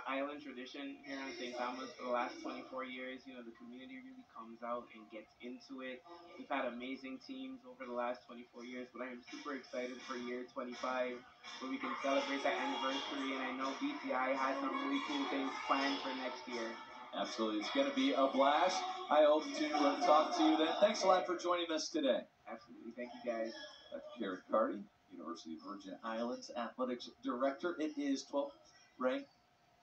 island tradition here in St. Thomas for the last 24 years. The community really comes out and gets into it. We've had amazing teams over the last 24 years, but I am super excited for year 25 where we can celebrate that anniversary. And I know BCI has some really cool things planned for next year. Absolutely. It's going to be a blast. I hope to talk to you then. Thanks a lot for joining us today. Absolutely. Thank you, guys. Dr. Karen Carty, University of Virgin Islands Athletics Director. It is 12th ranked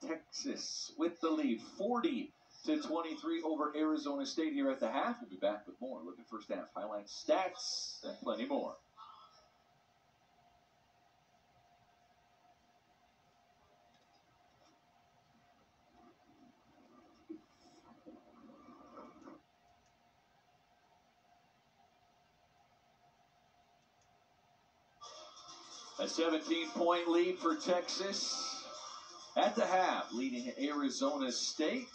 Texas with the lead, 40-23 over Arizona State here at the half. We'll be back with more. Look at first half highlights, stats, and plenty more. A 17-point lead for Texas at the half, leading Arizona State.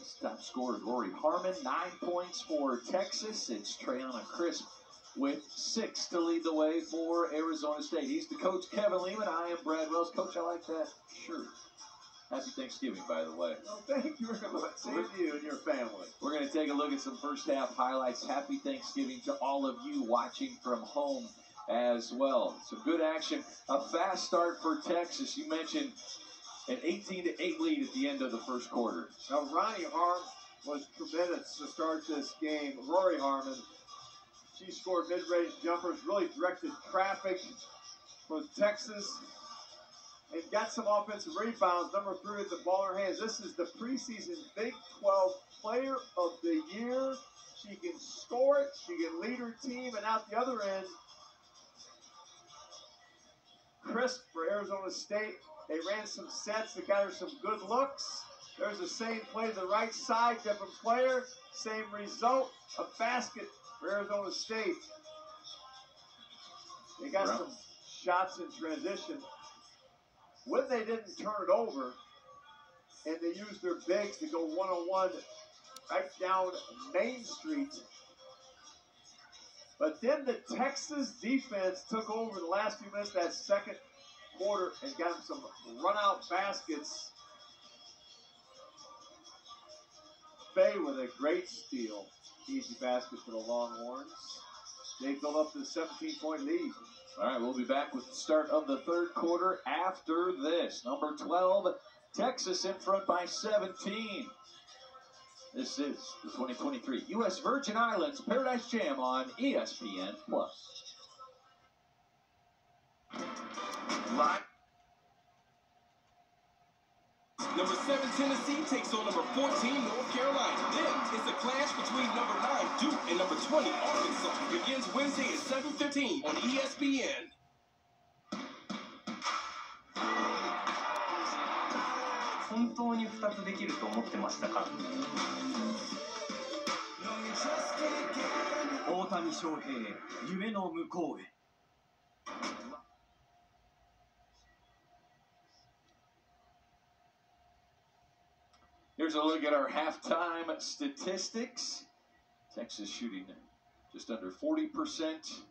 As top scorer Rory Harmon, 9 points for Texas. It's Trayana Crisp with 6 to lead the way for Arizona State. He's the coach, Kevin Lehman. I am Brad Wells. Coach, I like that shirt. Happy Thanksgiving, by the way. Well, thank you very much. Same to you and your family. We're going to take a look at some first half highlights. Happy Thanksgiving to all of you watching from home as well. Some good action. A fast start for Texas. You mentioned an 18-8 lead at the end of the first quarter. Now, Ronnie Harm was tremendous to start this game. Rory Harmon, she scored mid-range jumpers, really directed traffic for Texas, and got some offensive rebounds. Number 3 with the ball in her hands. This is the preseason Big 12 Player of the Year. She can score it. She can lead her team, and out the other end, Crisp for Arizona State. They ran some sets that got her some good looks. There's the same play to the right side, different player, same result, a basket for Arizona State. They got some shots in transition. When they didn't turn it over, and they used their bigs to go one-on-one right down Main Street. But then the Texas defense took over the last few minutes of that second quarter and got them some run-out baskets. Faye with a great steal. Easy basket for the Longhorns. They built up to the 17-point lead. All right, we'll be back with the start of the third quarter after this. Number 12, Texas in front by 17. This is the 2023 U.S. Virgin Islands Paradise Jam on ESPN+. Live. Number 7, Tennessee takes on number 14, North Carolina. Then it's a clash between number 9, Duke, and number 20, Arkansas. Begins Wednesday at 7:15 on ESPN.本当に2つできると思ってましたか？大谷翔平、夢の向こうへ。Here's a look at our halftime statistics. Texas shooting just under 40%.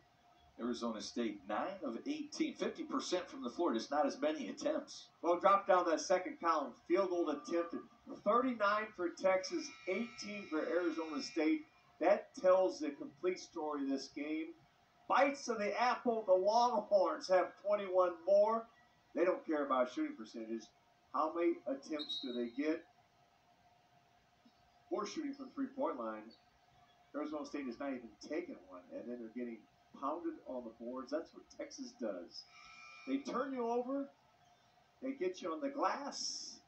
Arizona State 9 of 18, 50% from the floor, just not as many attempts. Well, drop down that second column. Field goal attempted. 39 for Texas, 18 for Arizona State. That tells the complete story of this game. Bites of the apple, the Longhorns have 21 more. They don't care about shooting percentages. How many attempts do they get? Or shooting from three-point line. Arizona State is not even taking one, and then they're getting pounded on the boards. That's what Texas does. They turn you over, they get you on the glass,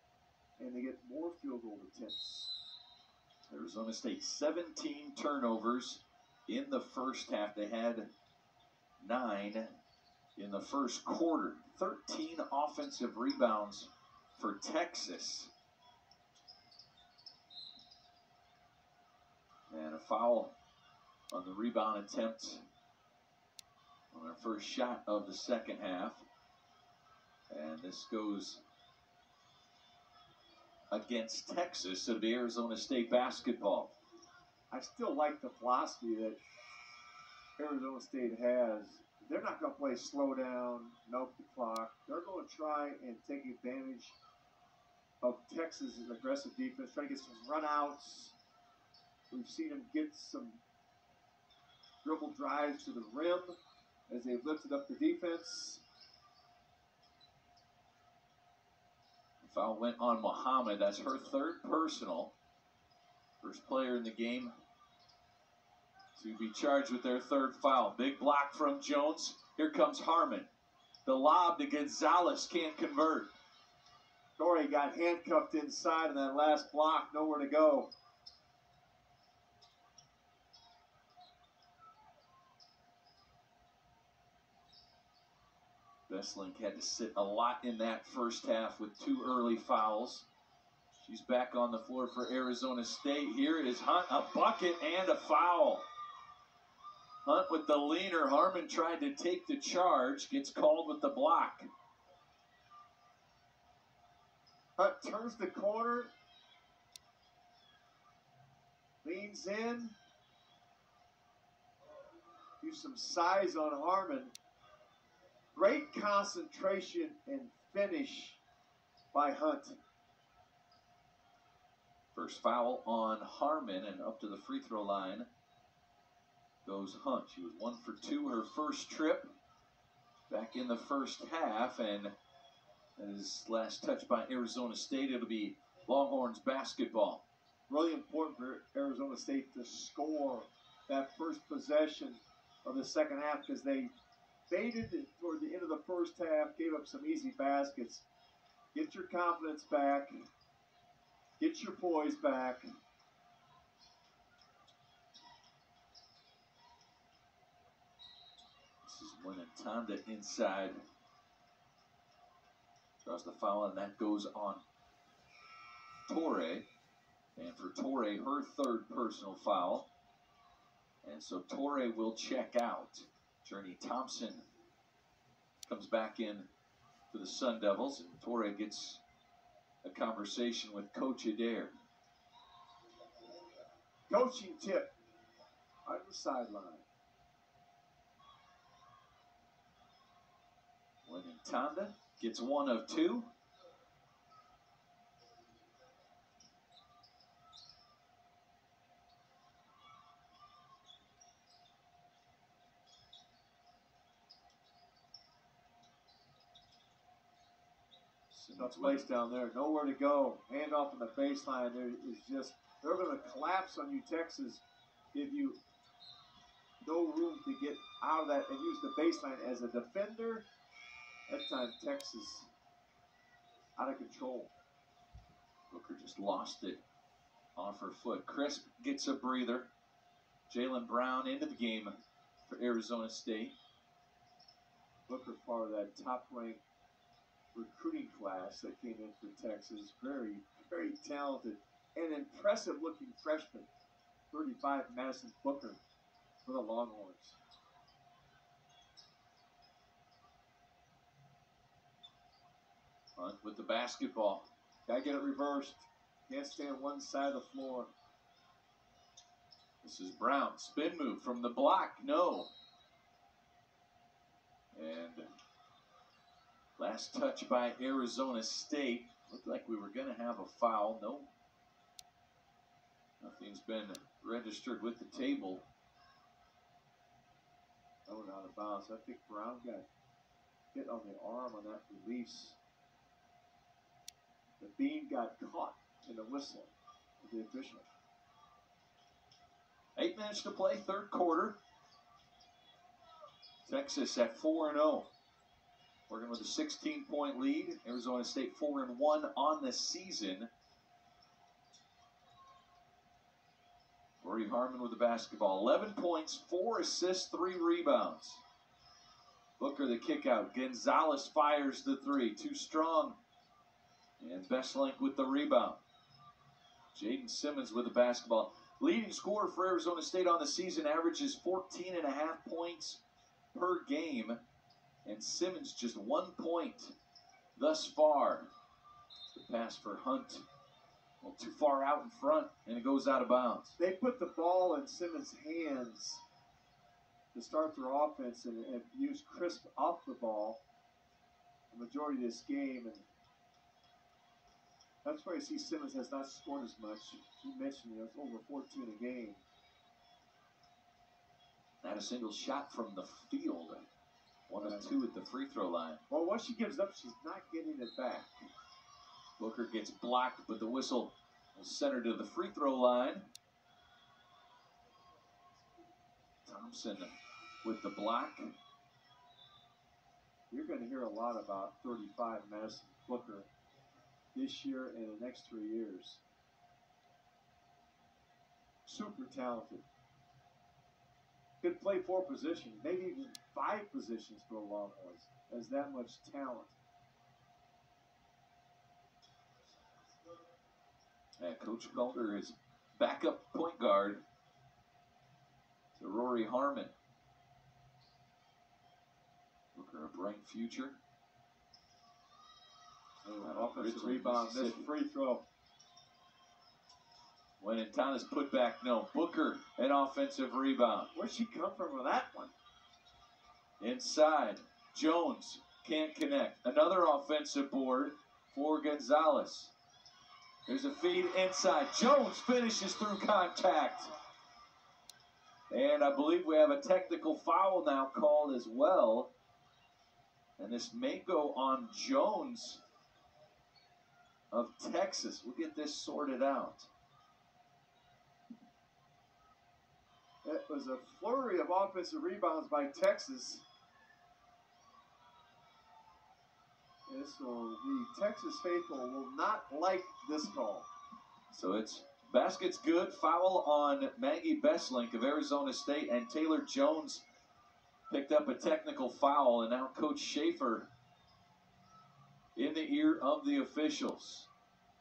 and they get more field goal attempts. Arizona State 17 turnovers in the first half. They had 9 in the first quarter. 13 offensive rebounds for Texas. And a foul on the rebound attempt on our first shot of the second half. And this goes against Texas. So it'll be Arizona State basketball. I still like the philosophy that Arizona State has. They're not going to play slow down, milk the clock. They're going to try and take advantage of Texas's aggressive defense, try to get some runouts. We've seen them get some dribble drives to the rim as they've lifted up the defense. The foul went on Muhammad. That's her third personal. First player in the game to be charged with their third foul. Big block from Jones. Here comes Harmon. The lob to Gonzalez, can't convert. Torrey got handcuffed inside in that last block, nowhere to go. Vesselink had to sit a lot in that first half with 2 early fouls. She's back on the floor for Arizona State. Here is Hunt, a bucket and a foul. Hunt with the leaner. Harmon tried to take the charge, gets called with the block. Hunt turns the corner, leans in, use some size on Harmon. Great concentration and finish by Hunt. First foul on Harmon, and up to the free throw line goes Hunt. She was 1 for 2 her first trip back in the first half, and his last touch by Arizona State. It'll be Longhorns basketball. Really important for Arizona State to score that first possession of the second half because they faded toward the end of the first half, gave up some easy baskets. Get your confidence back. Get your poise back. This is when Ntanda inside draws the foul, and that goes on Torre. And for Torre, her third personal foul. And so Torre will check out. Journey Thompson comes back in for the Sun Devils, and Torre gets a conversation with Coach Adair. Coaching tip on the sideline. When Ntanda gets 1 of 2. Tough place down there. Nowhere to go. Hand off on the baseline. There is just, they're going to collapse on you, Texas. Give you no room to get out of that and use the baseline as a defender. That time, Texas out of control. Booker just lost it off her foot. Crisp gets a breather. Jaylen Brown into the game for Arizona State. Booker part of that top-ranked recruiting class that came in for Texas. Very, very talented and impressive looking freshman. 35, Madison Booker. for the Longhorns. Hunt with the basketball. Gotta get it reversed. Can't stay on one side of the floor. This is Brown. Spin move from the block. No. And last touch by Arizona State. Looked like we were going to have a foul. No. Nothing's been registered with the table. Oh, out of bounds. I think Brown got hit on the arm on that release. The beam got caught in the whistle of the official. 8 minutes to play, third quarter. Texas at 4-0. Working with a 16-point lead. Arizona State 4-1 on the season. Rory Harmon with the basketball. 11 points, 4 assists, 3 rebounds. Booker the kick out. Gonzalez fires the three. Too strong. And Besselink with the rebound. Jaden Simmons with the basketball. Leading scorer for Arizona State on the season averages 14.5 points per game. And Simmons just 1 point thus far. The pass for Hunt. Well, too far out in front, and it goes out of bounds. They put the ball in Simmons' hands to start their offense and use Crisp off the ball the majority of this game. And that's why you see Simmons has not scored as much. You mentioned it's over 14 a game. Not a single shot from the field. 1 of 2 at the free throw line. Well, once she gives up, she's not getting it back. Booker gets blocked, but the whistle will send her to the free throw line. Thompson with the block. You're going to hear a lot about 35 Madison Booker this year and the next 3 years. Super talented. Could play 4 positions, maybe even 5 positions for the Longhorns. Has that much talent. And Coach Calder is backup point guard to Rory Harmon. Booker a bright future. Offensive rebound, missed free throw. When Antanas put back, no. Booker, an offensive rebound. Where'd she come from with that one? Inside, Jones can't connect. Another offensive board for Gonzalez. There's a feed inside. Jones finishes through contact. And I believe we have a technical foul now called as well. And this may go on Jones of Texas. We'll get this sorted out. It was a flurry of offensive rebounds by Texas. And so the Texas faithful will not like this call. So it's basket's good. Foul on Maggie Besselink of Arizona State, and Taylor Jones picked up a technical foul, and now Coach Schaefer in the ear of the officials.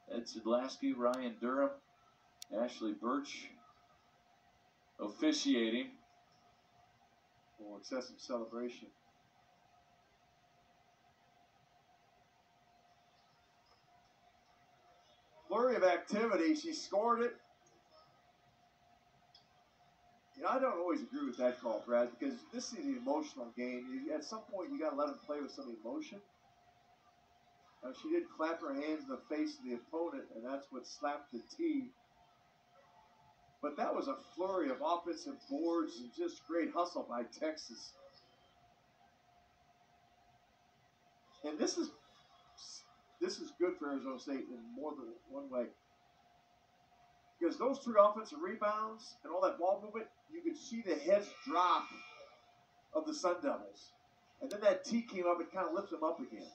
Ed Sidlasky, Ryan Durham, Ashley Birch officiating. For excessive celebration. Flurry of activity. She scored it. You know, I don't always agree with that call, Brad, because this is an emotional game. At some point, you got to let them play with some emotion. Now, she did clap her hands in the face of the opponent, and that's what slapped the tee. But that was a flurry of offensive boards and just great hustle by Texas. And this is good for Arizona State in more than one way. Because those 3 offensive rebounds and all that ball movement, you could see the heads drop of the Sun Devils. And then that tee came up and kind of lifted them up again.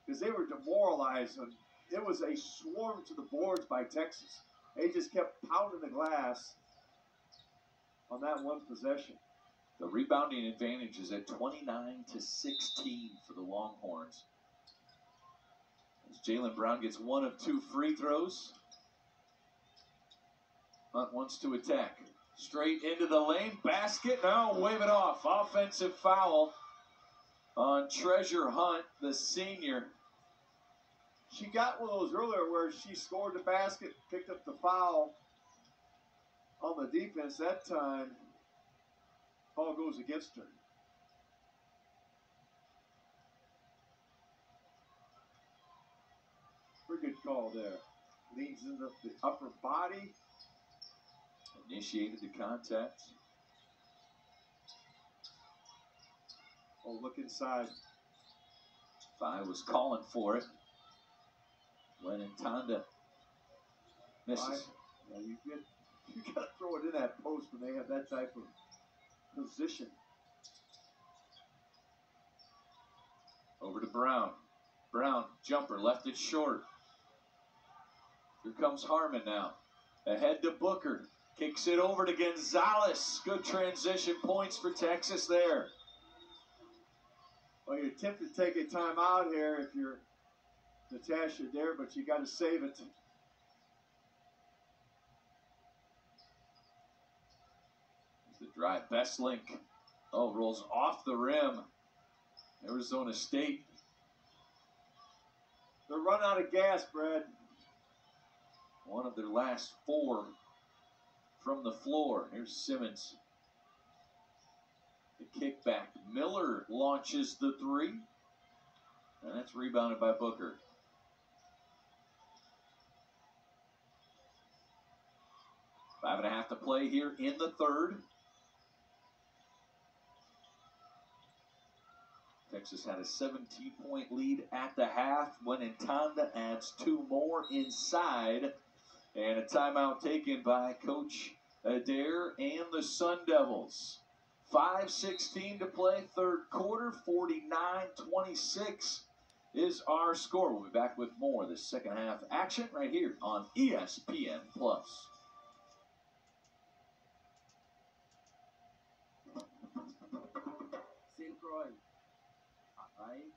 Because they were demoralized. And it was a swarm to the boards by Texas. They just kept pounding the glass on that one possession. The rebounding advantage is at 29-16 for the Longhorns. As Jaylen Brown gets 1 of 2 free throws. Hunt wants to attack. Straight into the lane, basket, now wave it off. Offensive foul on Treasure Hunt, the senior. She got one of those earlier where she scored the basket, picked up the foul on the defense. That time, ball goes against her. Pretty good call there. Leads into the upper body. Initiated the contact. Oh, look inside. Phi was calling for it. When Ntanda misses. Yeah, you got to throw it in that post when they have that type of position. Over to Brown. Brown, jumper, left it short. Here comes Harmon now. Ahead to Booker. Kicks it over to Gonzalez. Good transition points for Texas there. Well, you're tempted to take a timeout here if you're Natasha there, but you got to save it. The drive, Bestlink. Oh, rolls off the rim. Arizona State. They're running out of gas, Brad. One of their last 4 from the floor. Here's Simmons. The kickback. Miller launches the 3. And that's rebounded by Booker. Five and a half to play here in the third. Texas had a 17-point lead at the half when Ntanda adds 2 more inside. And a timeout taken by Coach Adair and the Sun Devils. 5:16 to play, third quarter, 49-26 is our score. We'll be back with more of the second half action right here on ESPN+. St. Croix. Patay.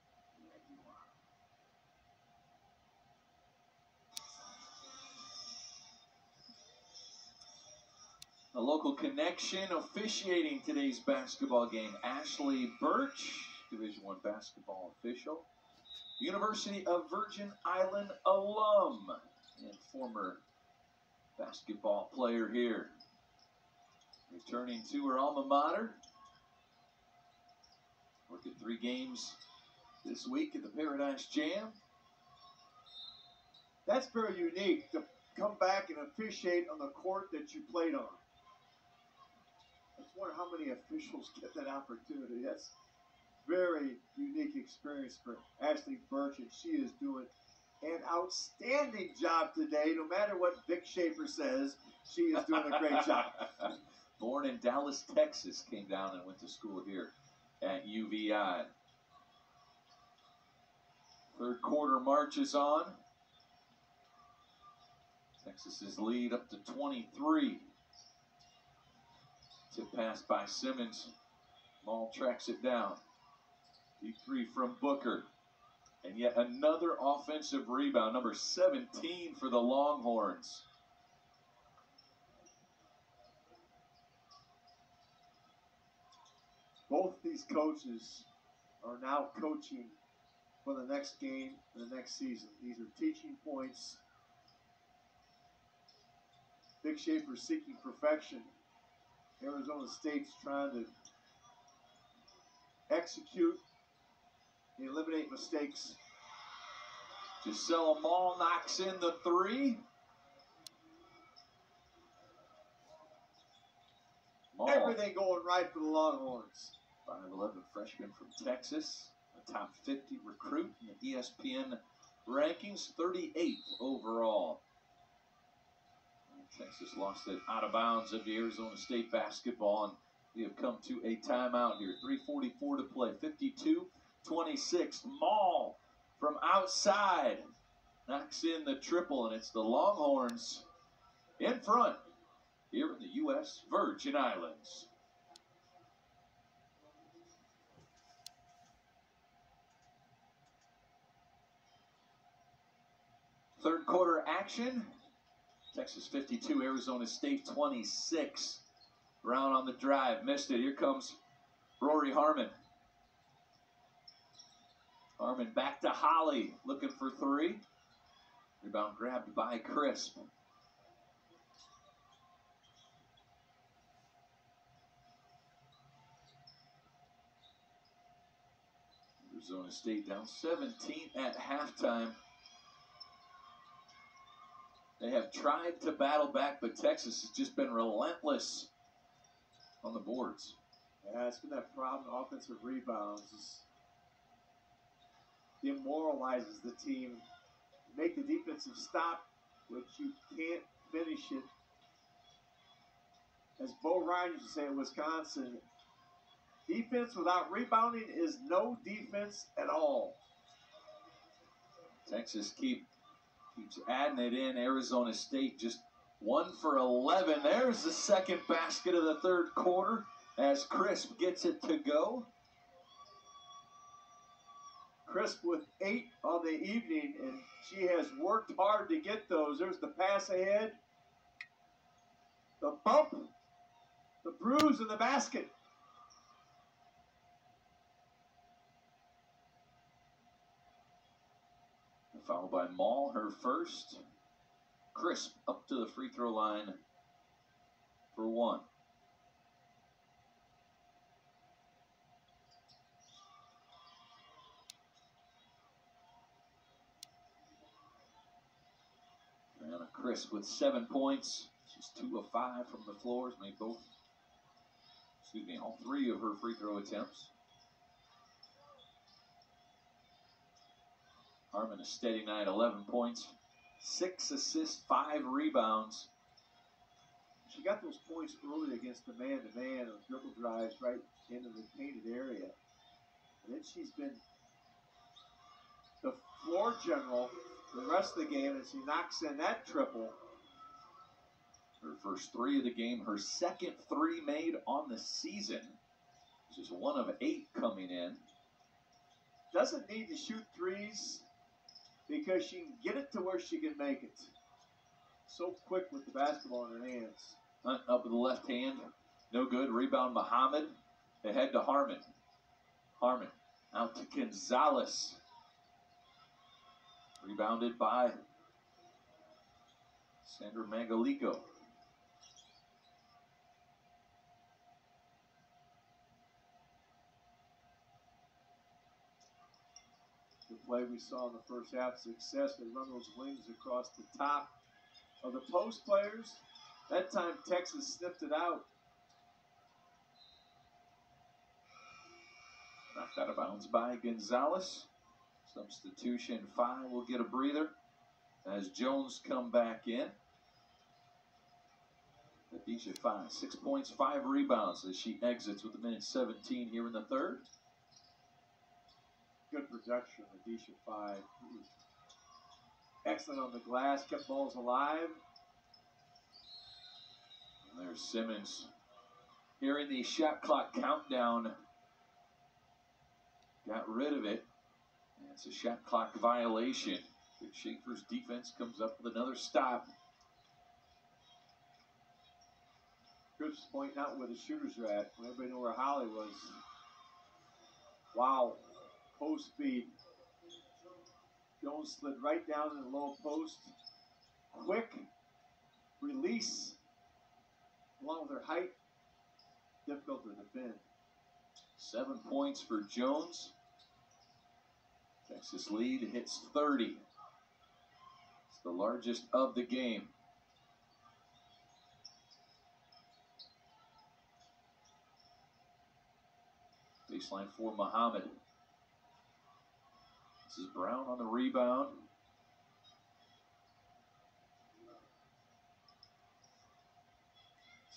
A local connection officiating today's basketball game. Ashley Birch, Division I basketball official. University of Virgin Island alum and former basketball player here. Returning to her alma mater. Working 3 games this week at the Paradise Jam. That's very unique to come back and officiate on the court that you played on. I just wonder how many officials get that opportunity. That's very unique experience for Ashley Birch, and she is doing an outstanding job today. No matter what Vic Schaefer says, she is doing a great job. Born in Dallas, Texas, came down and went to school here at UVI. Third quarter marches on. Texas's lead up to 23. Tip pass by Simmons. Ball tracks it down. Deep 3 from Booker. And yet another offensive rebound. Number 17 for the Longhorns. Both these coaches are now coaching for the next game and the next season. These are teaching points. Vic Schaefer seeking perfection. Arizona State's trying to execute and eliminate mistakes. Gisela Mall knocks in the 3. Mall. Everything going right for the Longhorns. 5'11" freshman from Texas, a top 50 recruit in the ESPN rankings, 38th overall. Texas lost it out of bounds of the Arizona State basketball, and we have come to a timeout here. 3:44 to play, 52-26. Mall from outside knocks in the triple, and it's the Longhorns in front here in the U.S. Virgin Islands. Third quarter action. Texas 52, Arizona State 26. Brown on the drive, missed it. Here comes Rory Harmon. Harmon back to Holly, looking for three. Rebound grabbed by Crisp. Arizona State down 17 at halftime. They have tried to battle back, but Texas has just been relentless on the boards. Yeah, it's been that problem. Offensive rebounds demoralizes the team. Make the defensive stop, but you can't finish it. As Bo Ryan used to say in Wisconsin, defense without rebounding is no defense at all. Texas keeps adding it in. Arizona State just 1 for 11. There's the second basket of the third quarter as Crisp gets it to go. Crisp with 8 on the evening, and she has worked hard to get those. There's the pass ahead, the bump, the bruise, and the basket. Fouled by Maul, her first. Crisp up to the free throw line for one. Brianna Crisp with 7 points. She's 2 of 5 from the floors. Made all 3 of her free throw attempts. Harmon a steady night, 11 points, 6 assists, 5 rebounds. She got those points early against the man-to-man, those dribble drives right into the painted area. And then she's been the floor general the rest of the game, and she knocks in that triple. Her first 3 of the game, her second 3 made on the season. She's 1 of 8 coming in. Doesn't need to shoot threes because she can get it to where she can make it. So quick with the basketball in her hands. Hunt up with the left hand. No good. Rebound Muhammad. Ahead to Harmon. Harmon out to Gonzalez. Rebounded by Sandra Mangalico. The play we saw in the first half, success. They run those wings across the top of the post players. That time Texas sniffed it out. Knocked out of bounds by Gonzalez. Substitution 5 will get a breather as Jones come back in. Adisha 5, 6 points, 5 rebounds as she exits with a minute 17 here in the third. Good production, Adisha 5. Excellent on the glass, kept balls alive. And there's Simmons here in the shot clock countdown. Got rid of it. And it's a shot clock violation. But Schaefer's defense comes up with another stop. Chris pointing out where the shooters are at. Everybody know where Holly was. Wow. Post speed. Jones slid right down in the low post. Quick release. Along with her height. Difficult to defend. 7 points for Jones. Texas lead hits 30. It's the largest of the game. Baseline for Muhammad. This is Brown on the rebound.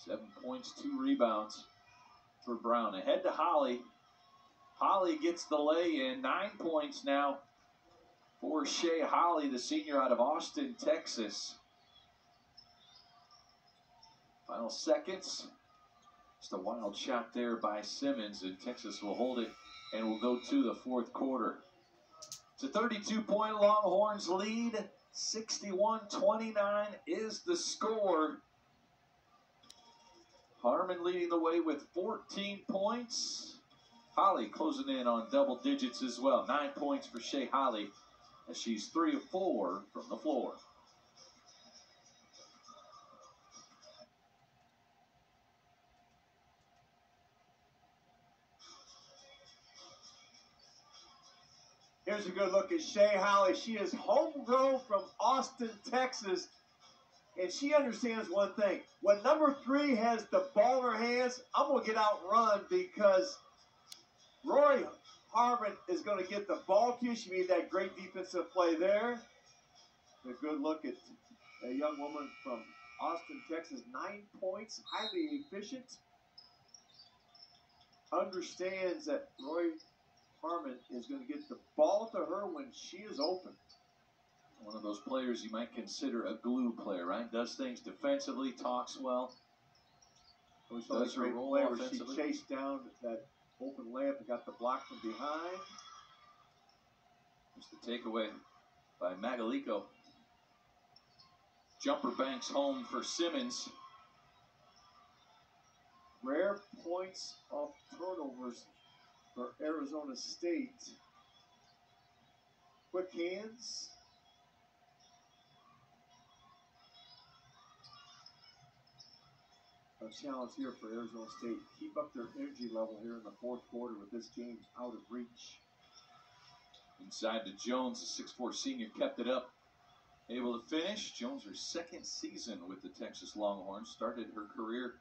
Seven points, 2 rebounds for Brown. Ahead to Holly. Holly gets the lay-in. 9 points now for Shea Holly, the senior out of Austin, Texas. Final seconds. Just a wild shot there by Simmons, and Texas will hold it and will go to the fourth quarter. It's a 32-point Longhorns lead. 61-29 is the score. Harmon leading the way with 14 points. Holly closing in on double digits as well. 9 points for Shea Holly as she's 3 of 4 from the floor. Here's a good look at Shea Holly. She is homegrown from Austin, Texas. And she understands one thing. When number 3 has the ball in her hands, I'm going to get out and run because Rory Harmon is going to get the ball to you. She made that great defensive play there. A good look at a young woman from Austin, Texas. 9 points, highly efficient. Understands that Rory Harmon is going to get the ball to her when she is open. One of those players you might consider a glue player, right? Does things defensively, talks well. We saw Does a great her role play where she offensively. chased down that open layup and got the block from behind. There's the takeaway by Magaliko. Jumper banks home for Simmons. Rare points off turnovers for Arizona State. Quick hands. A challenge here for Arizona State. Keep up their energy level here in the fourth quarter with this game out of reach. Inside to Jones, the 6'4 senior kept it up. Able to finish. Jones, her second season with the Texas Longhorns. Started her career,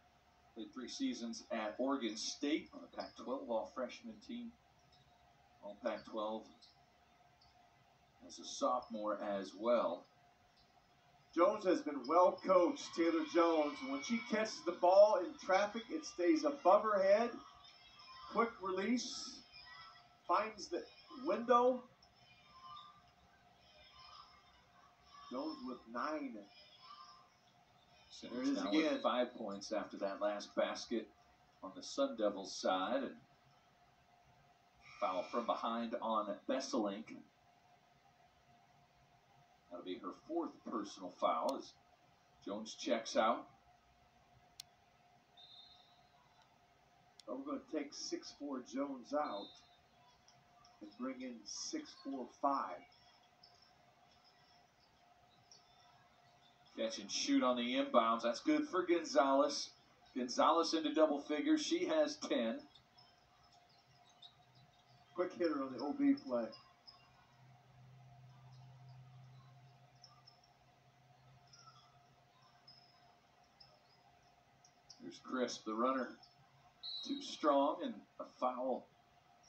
played 3 seasons at Oregon State on the Pac-12 all-freshman team. All Pac-12 as a sophomore as well. Jones has been well coached, Taylor Jones. When she catches the ball in traffic, it stays above her head. Quick release. Finds the window. Jones with 9. There it is Now again. with 5 points after that last basket on the Sun Devils side. And foul from behind on Besselink. That'll be her 4th personal foul as Jones checks out. So we're going to take 6'4 Jones out and bring in 6'4 5. Catch and shoot on the inbounds. That's good for Gonzalez. Gonzalez into double figures. She has 10. Quick hitter on the OB play. Here's Crisp, the runner. Too strong, and a foul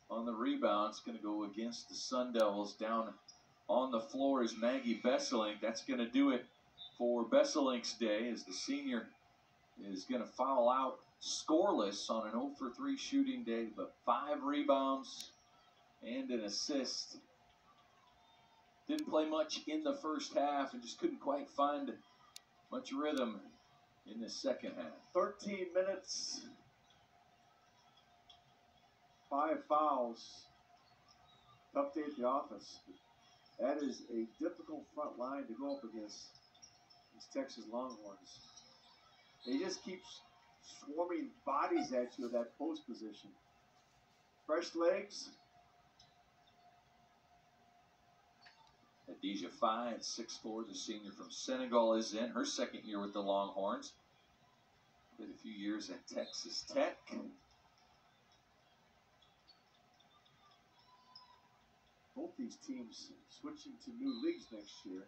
on the rebound. It's going to go against the Sun Devils. Down on the floor is Maggie Besselink. That's going to do it for Besselink's day as the senior is going to foul out scoreless on an 0 for 3 shooting day, but 5 rebounds and an assist. Didn't play much in the first half and just couldn't quite find much rhythm in the second half. 13 minutes. 5 fouls. Tough day at the office. That is a difficult front line to go up against these Texas Longhorns. They just keep swarming bodies at you at that post position. Fresh legs. Adija Faye at 6'4", the senior from Senegal, is in her second year with the Longhorns. Played a few years at Texas Tech. Both these teams switching to new leagues next year.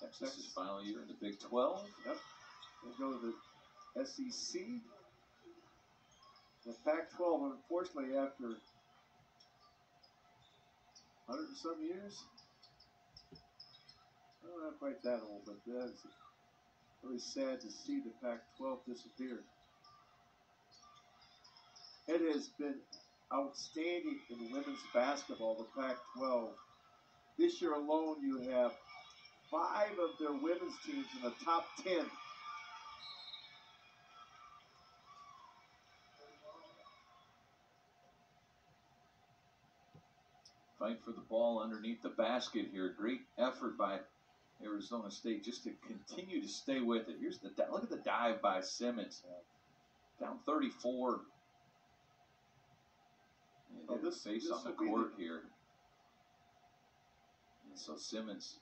Texas' final year in the Big 12. Yep. They go to the SEC. The Pac-12, unfortunately, after 100 and some years. Oh, not quite that old, but that's really sad to see the Pac-12 disappear. It has been outstanding in women's basketball, the Pac-12. This year alone, you have 5 of their women's teams in the top 10. Fight for the ball underneath the basket here. Great effort by Arizona State just to continue to stay with it. Here's the look at the dive by Simmons. Down 34. And this face on the court here. And so Simmons.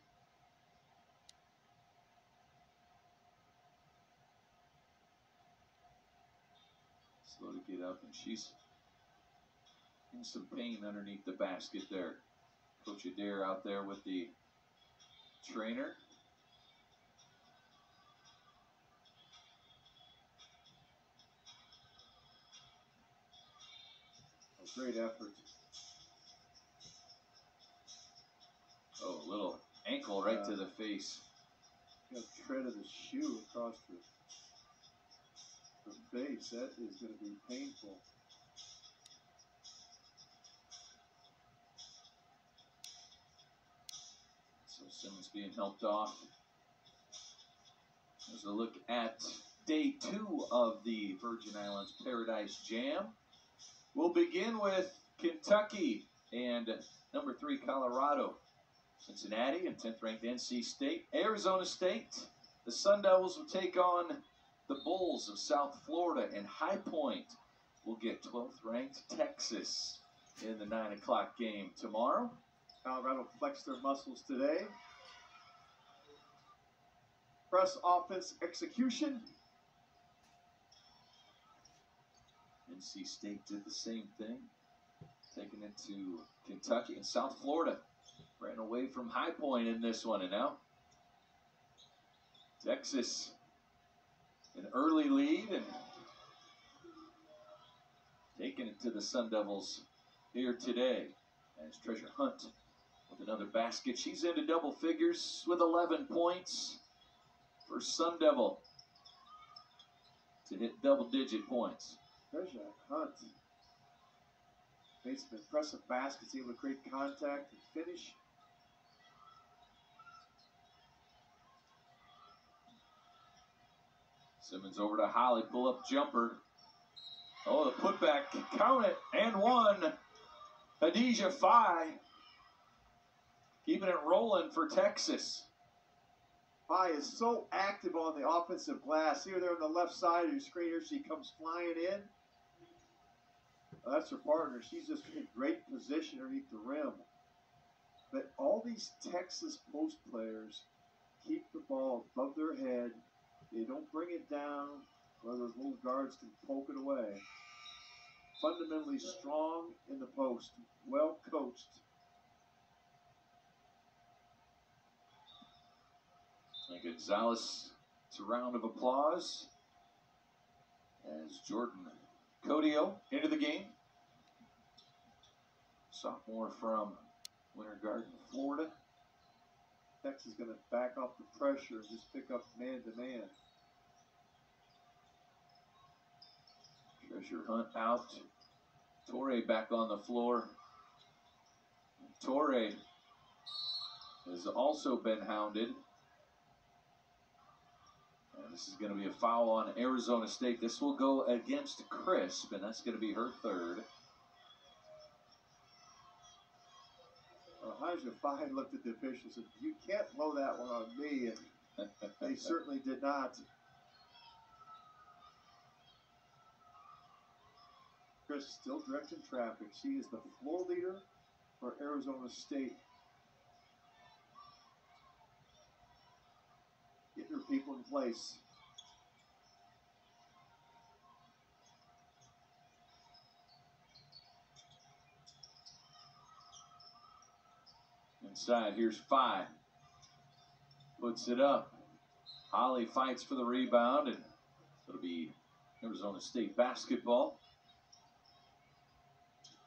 Slow to get up, and she's in some pain underneath the basket there. Coach Adair out there with the trainer. A great effort. Oh, a little ankle right to the face. Got a tread of the shoe across the face. That is going to be painful. So Simmons being helped off. There's a look at day 2 of the Virgin Islands Paradise Jam. We'll begin with Kentucky and number 3 Colorado. Cincinnati and 10th ranked NC State. Arizona State. The Sun Devils will take on the Bulls of South Florida, and High Point will get 12th ranked Texas in the 9 o'clock game tomorrow. Colorado flexed their muscles today. Press offense execution. NC State did the same thing, taking it to Kentucky, and South Florida ran away from High Point in this one, and now Texas, an early lead, and taking it to the Sun Devils here today. As Treasure Hunt with another basket. She's into double figures with 11 points. First Sun Devil to hit double-digit points. Treasure Hunt made some impressive baskets, able to create contact and finish. Simmons over to Holly, pull-up jumper. Oh, the putback, count it, and one. Khadijah Faye keeping it rolling for Texas. Faye is so active on the offensive glass. See her there on the left side of your screen here. She comes flying in. That's her partner. She's just in great position underneath the rim. But all these Texas post players keep the ball above their head. They don't bring it down where those little guards can poke it away. Fundamentally strong in the post. Well coached. And Gonzalez, it's a round of applause as Jordan Codio into the game. Sophomore from Winter Garden, Florida. Texas is going to back off the pressure and just pick up man-to-man. Treasure Hunt out. Torrey back on the floor. Torrey has also been hounded. And this is going to be a foul on Arizona State. This will go against Crisp, and that's going to be her third. Elijah Faye looked at the officials and said, "You can't blow that one on me." And they certainly did not. Chris still directing traffic. She is the floor leader for Arizona State. Getting her people in place. Inside, here's Faye. Puts it up. Holly fights for the rebound, and it'll be Arizona State basketball.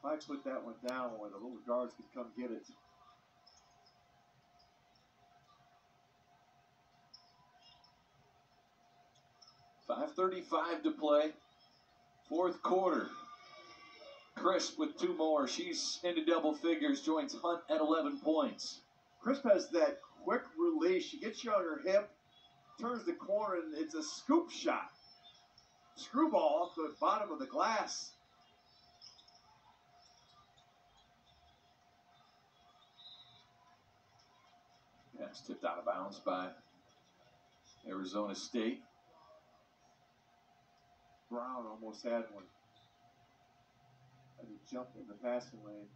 Faye put that one down where the little guards could come get it. .5:35 to play. Fourth quarter. Crisp with 2 more. She's into double figures. Joins Hunt at 11 points. Crisp has that quick release. She gets you on her hip, turns the corner, and it's a scoop shot. Screwball off the bottom of the glass. pass tipped out of bounds by Arizona State. Brown almost had one. Had to jump in the passing lane.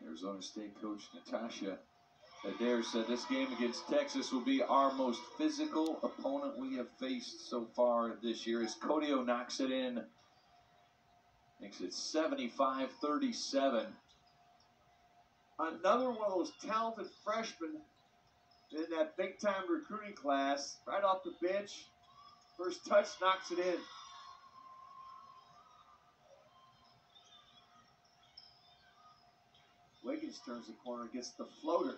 Arizona State coach Natasha Adair said this game against Texas will be our most physical opponent we have faced so far this year, as Codio knocks it in. Makes it 75-37. Another one of those talented freshmen in that big-time recruiting class, right off the bench. First touch, knocks it in. Wiggins turns the corner, gets the floater.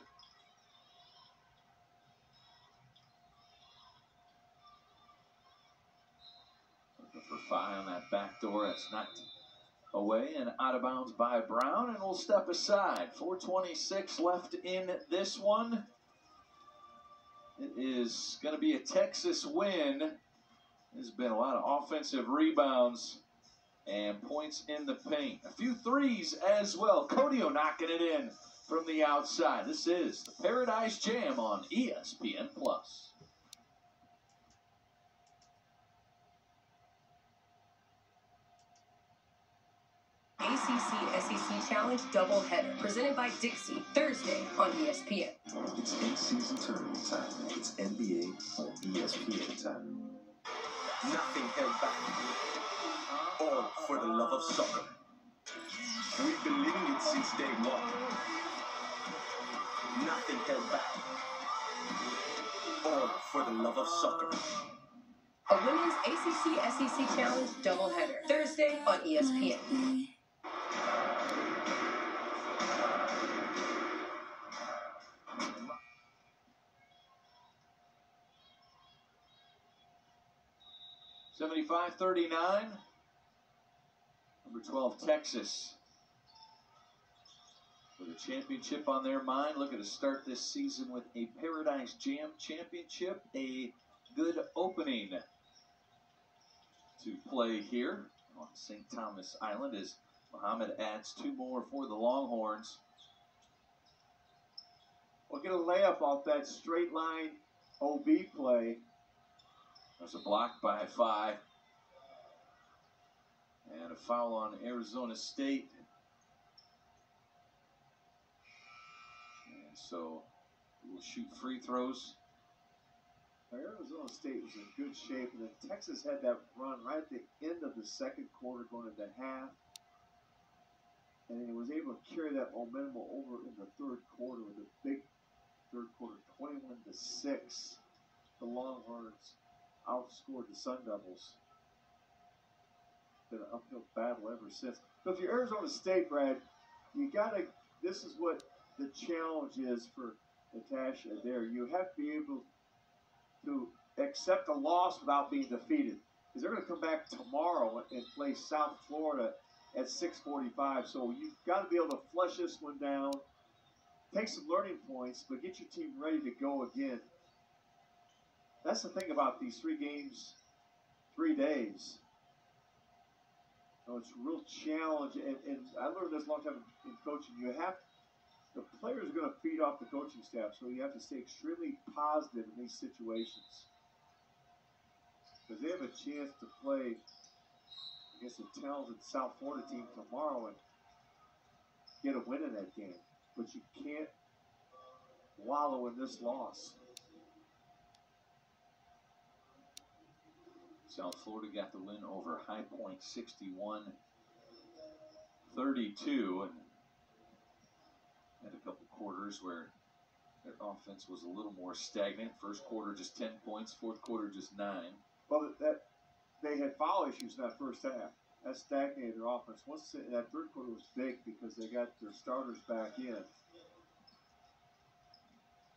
Looking for Phi on that back door. It's knocked away and out of bounds by Brown, and we'll step aside. 4:26 left in this one. It is going to be a Texas win. There's been a lot of offensive rebounds and points in the paint. A few threes as well. Codio knocking it in from the outside. This is the Paradise Jam on ESPN+. ACC-SEC Challenge doubleheader, presented by Dixie, Thursday on ESPN. It's in-season tournament time. It's NBA on ESPN time. Nothing held back. All for the love of soccer. We've been living it since day one. Nothing held back. All for the love of soccer. A women's ACC-SEC Challenge doubleheader, Thursday on ESPN. $75-39. Number 12, Texas, with a championship on their mind, looking to start this season with a Paradise Jam championship. A good opening to play here on St. Thomas Island as Muhammad adds 2 more for the Longhorns. We'll get a layup off that straight line OB play. There's a block by Phi. And a foul on Arizona State. And so we'll shoot free throws. Arizona State was in good shape, and then Texas had that run right at the end of the second quarter going into half. And he was able to carry that momentum over in the third quarter with a big third quarter, 21-6. The Longhorns outscored the Sun Devils. Been an uphill battle ever since. So if you're Arizona State, Brad, you gotta. This is what the challenge is for Natasha Adair. You have to be able to accept a loss without being defeated, because they're going to come back tomorrow and play South Florida at 6:45. So you've got to be able to flush this one down, take some learning points, but get your team ready to go again. That's the thing about these 3 games, 3 days. So it's a real challenge, and I learned this a long time in coaching. The players are going to feed off the coaching staff, so you have to stay extremely positive in these situations, because they have a chance to play against a talented South Florida team tomorrow and get a win in that game. But you can't wallow in this loss. South Florida got the win over High Point 61-32, and had a couple quarters where their offense was a little more stagnant. First quarter just 10 points, fourth quarter just 9. Well, they had foul issues in that first half. That stagnated their offense. Once that third quarter was big because they got their starters back in.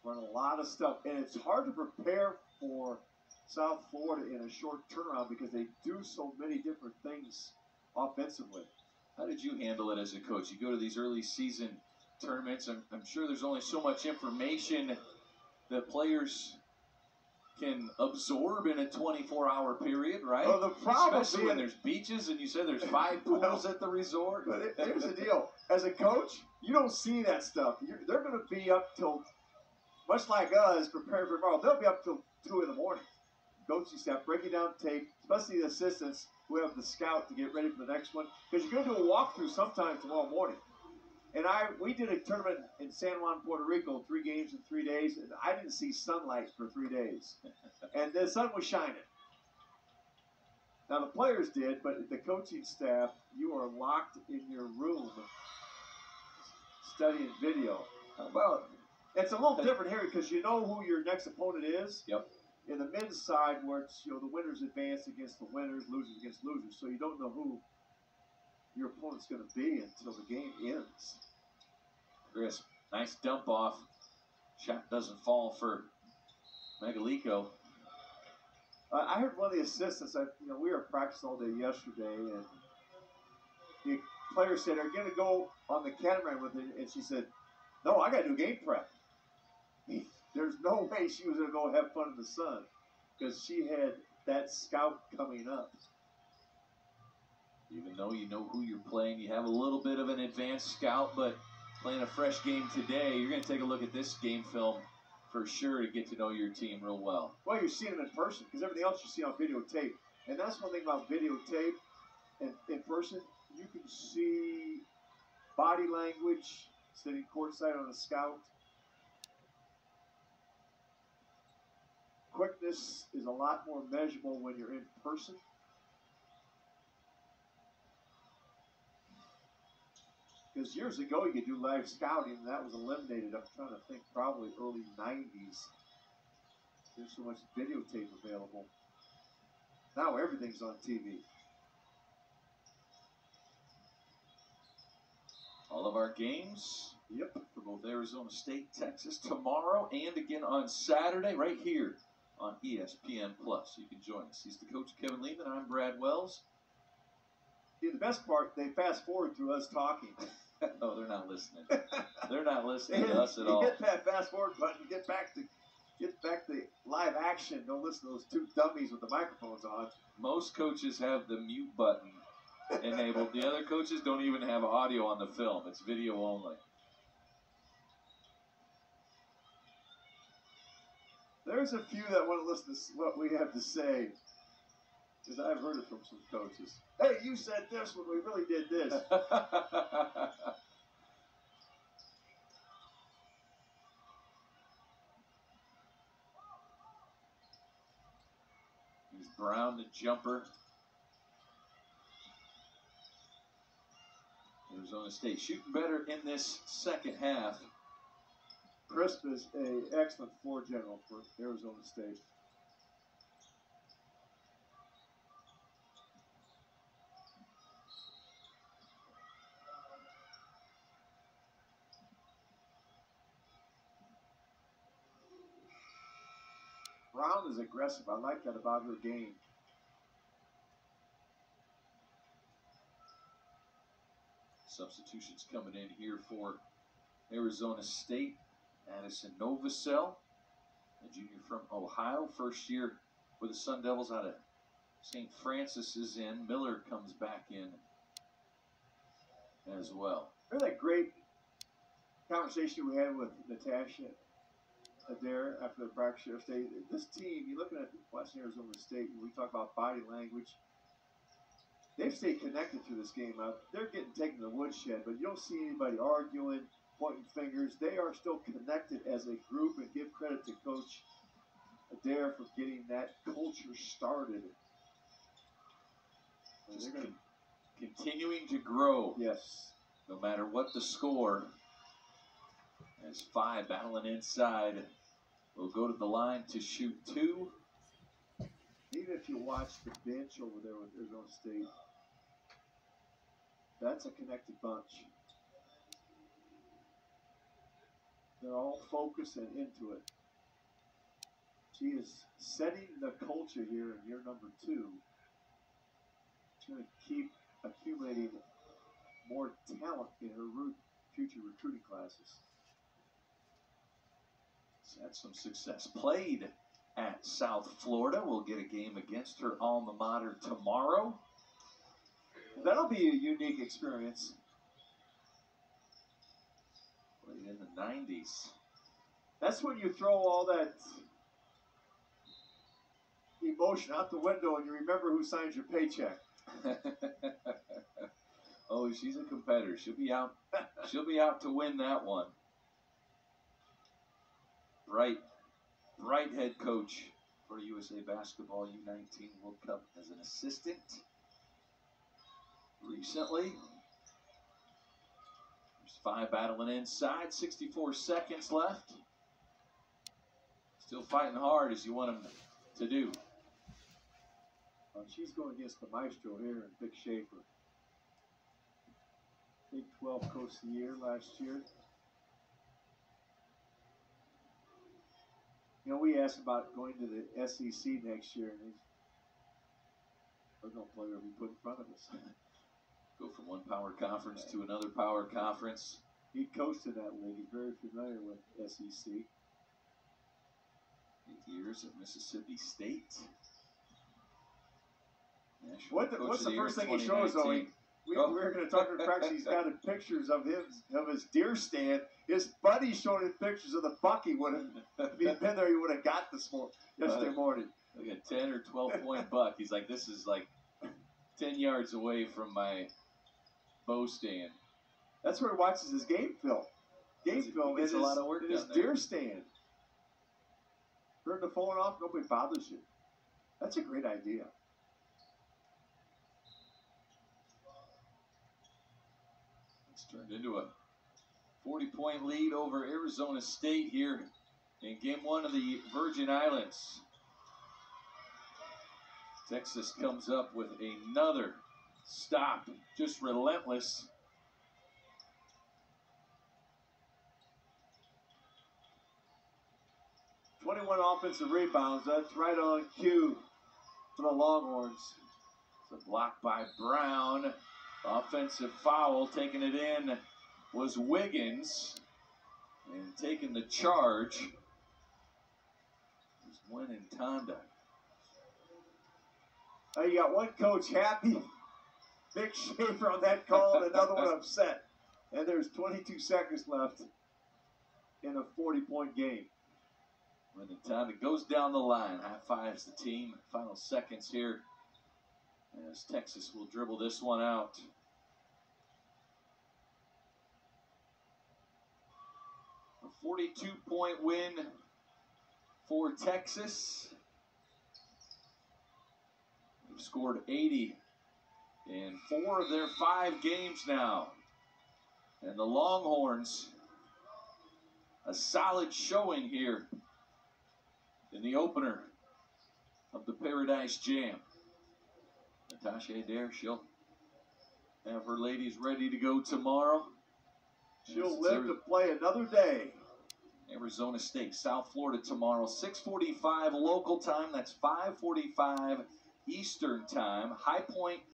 Run a lot of stuff, and it's hard to prepare for South Florida in a short turnaround because they do so many different things offensively. How did you handle it as a coach? You go to these early season tournaments, I'm sure there's only so much information that players can absorb in a 24-hour period, right? Well, the problem Especially when there's beaches and you said there's 5 pools at the resort. But here's the deal. As a coach, you don't see that stuff. They're going to be up till, much like us, preparing for tomorrow, they'll be up till 2 in the morning. Coaching staff breaking down tape, especially the assistants who have the scout to get ready for the next one. Because you're going to do a walkthrough sometime tomorrow morning. And we did a tournament in San Juan, Puerto Rico, 3 games in 3 days, and I didn't see sunlight for 3 days. And the sun was shining. Now the players did, but the coaching staff, you are locked in your room studying video. Well, it's a little different here because you know who your next opponent is. Yep. In the men's side, where it's the winners advance against the winners, losers against losers, so you don't know who your opponent's going to be until the game ends. Chris, nice dump off. Shot doesn't fall for Megalico. I heard one of the assistants. We were at practice all day yesterday, and the player said, "Are you going to go on the catamaran with it?" And she said, "No, I got to do game prep." There's no way she was going to go have fun in the sun because she had that scout coming up. Even though you know who you're playing, you have a little bit of an advanced scout, but playing a fresh game today, you're going to take a look at this game film for sure to get to know your team real well. Well, you're seeing them in person because everything else you see on videotape. And that's one thing about videotape and in person, you can see body language sitting courtside on a scout. Quickness is a lot more measurable when you're in person. Because years ago, you could do live scouting, and that was eliminated. I'm trying to think, probably early 90s. There's so much videotape available. Now everything's on TV. All of our games, yep, for both Arizona State, Texas, tomorrow, and again on Saturday, right here on ESPN+. You can join us. He's the coach, Kevin Lehman. I'm Brad Wells. The best part, they fast forward through us talking. Oh, they're not listening. They're not listening to us at all. Hit that fast forward button. Get back to live action. Don't listen to those 2 dummies with the microphones on. Most coaches have the mute button enabled. The other coaches don't even have audio on the film. It's video only. There's a few that want to listen to what we have to say. Because I've heard it from some coaches. Hey, you said this when we really did this. Here's Brown, the jumper. Arizona State shooting better in this second half. Crisp is an excellent floor general for Arizona State. Brown is aggressive. I like that about her game. Substitutions coming in here for Arizona State. Addison Novosel, a junior from Ohio, first year with the Sun Devils out of St. Francis is in. Miller comes back in as well. Remember that great conversation we had with Natasha Adair after the practice yesterday? This team, you're looking at watching Arizona State, and we talk about body language. They've stayed connected through this game. They're getting taken to the woodshed, but you don't see anybody arguing, pointing fingers. They are still connected as a group, and give credit to Coach Adair for getting that culture started. Just continuing to grow. Yes. No matter what the score. As 5 battling inside. Will go to the line to shoot 2. Even if you watch the bench over there with Arizona State, that's a connected bunch. They're all focused and into it. She is setting the culture here in year number 2. She's going to keep accumulating more talent in her future recruiting classes. She's had some success. Played at South Florida. We'll get a game against her alma mater tomorrow. That'll be a unique experience. Played in the 90s. That's when you throw all that emotion out the window and you remember who signs your paycheck. Oh, she's a competitor. She'll be out. She'll be out to win that one. Bright head coach for USA Basketball U19 World Cup as an assistant recently. There's 5 battling inside. 64 seconds left. Still fighting hard as you want them to do. She's going against the maestro here, Vic Schaefer. Big 12 Coach of the Year last year. You know, we asked about going to the SEC next year, and there's no player we put in front of us. Go from one power conference to another power conference. He coached in that league. He's very familiar with SEC. 8 years at Mississippi State. What's the first thing he shows, though? We were going to talk to practice. He's got pictures of his deer stand. His buddy showed him pictures of the buck he would have. If he'd been there, he would have got yesterday morning. Like a 10 or 12 point buck. He's like, this is like 10 yards away from my bow stand. That's where he watches his game film. Game film is a lot of work. His deer stand. Turn the phone off. Nobody bothers you. That's a great idea. Turned into a 40-point lead over Arizona State here in Game 1 of the Virgin Islands. Texas comes up with another stop, just relentless. "21 offensive rebounds. That's right on cue for the Longhorns." It's a block by Brown. Offensive foul, taking it in was Wiggins, and taking the charge was Gwen Ntanda. You got one coach happy, Vic Schaefer on that call, and another one upset. And there's 22 seconds left in a 40-point game. Gwen Ntanda goes down the line, high-fives the team. Final seconds here, as Texas will dribble this one out. A 42-point win for Texas. They've scored 80 in 4 of their 5 games now. And the Longhorns, a solid showing here in the opener of the Paradise Jam. Natasha Adair, she'll have her ladies ready to go tomorrow. She'll live to play another day. Arizona State, South Florida tomorrow, 6:45 local time. That's 5:45 Eastern time. High Point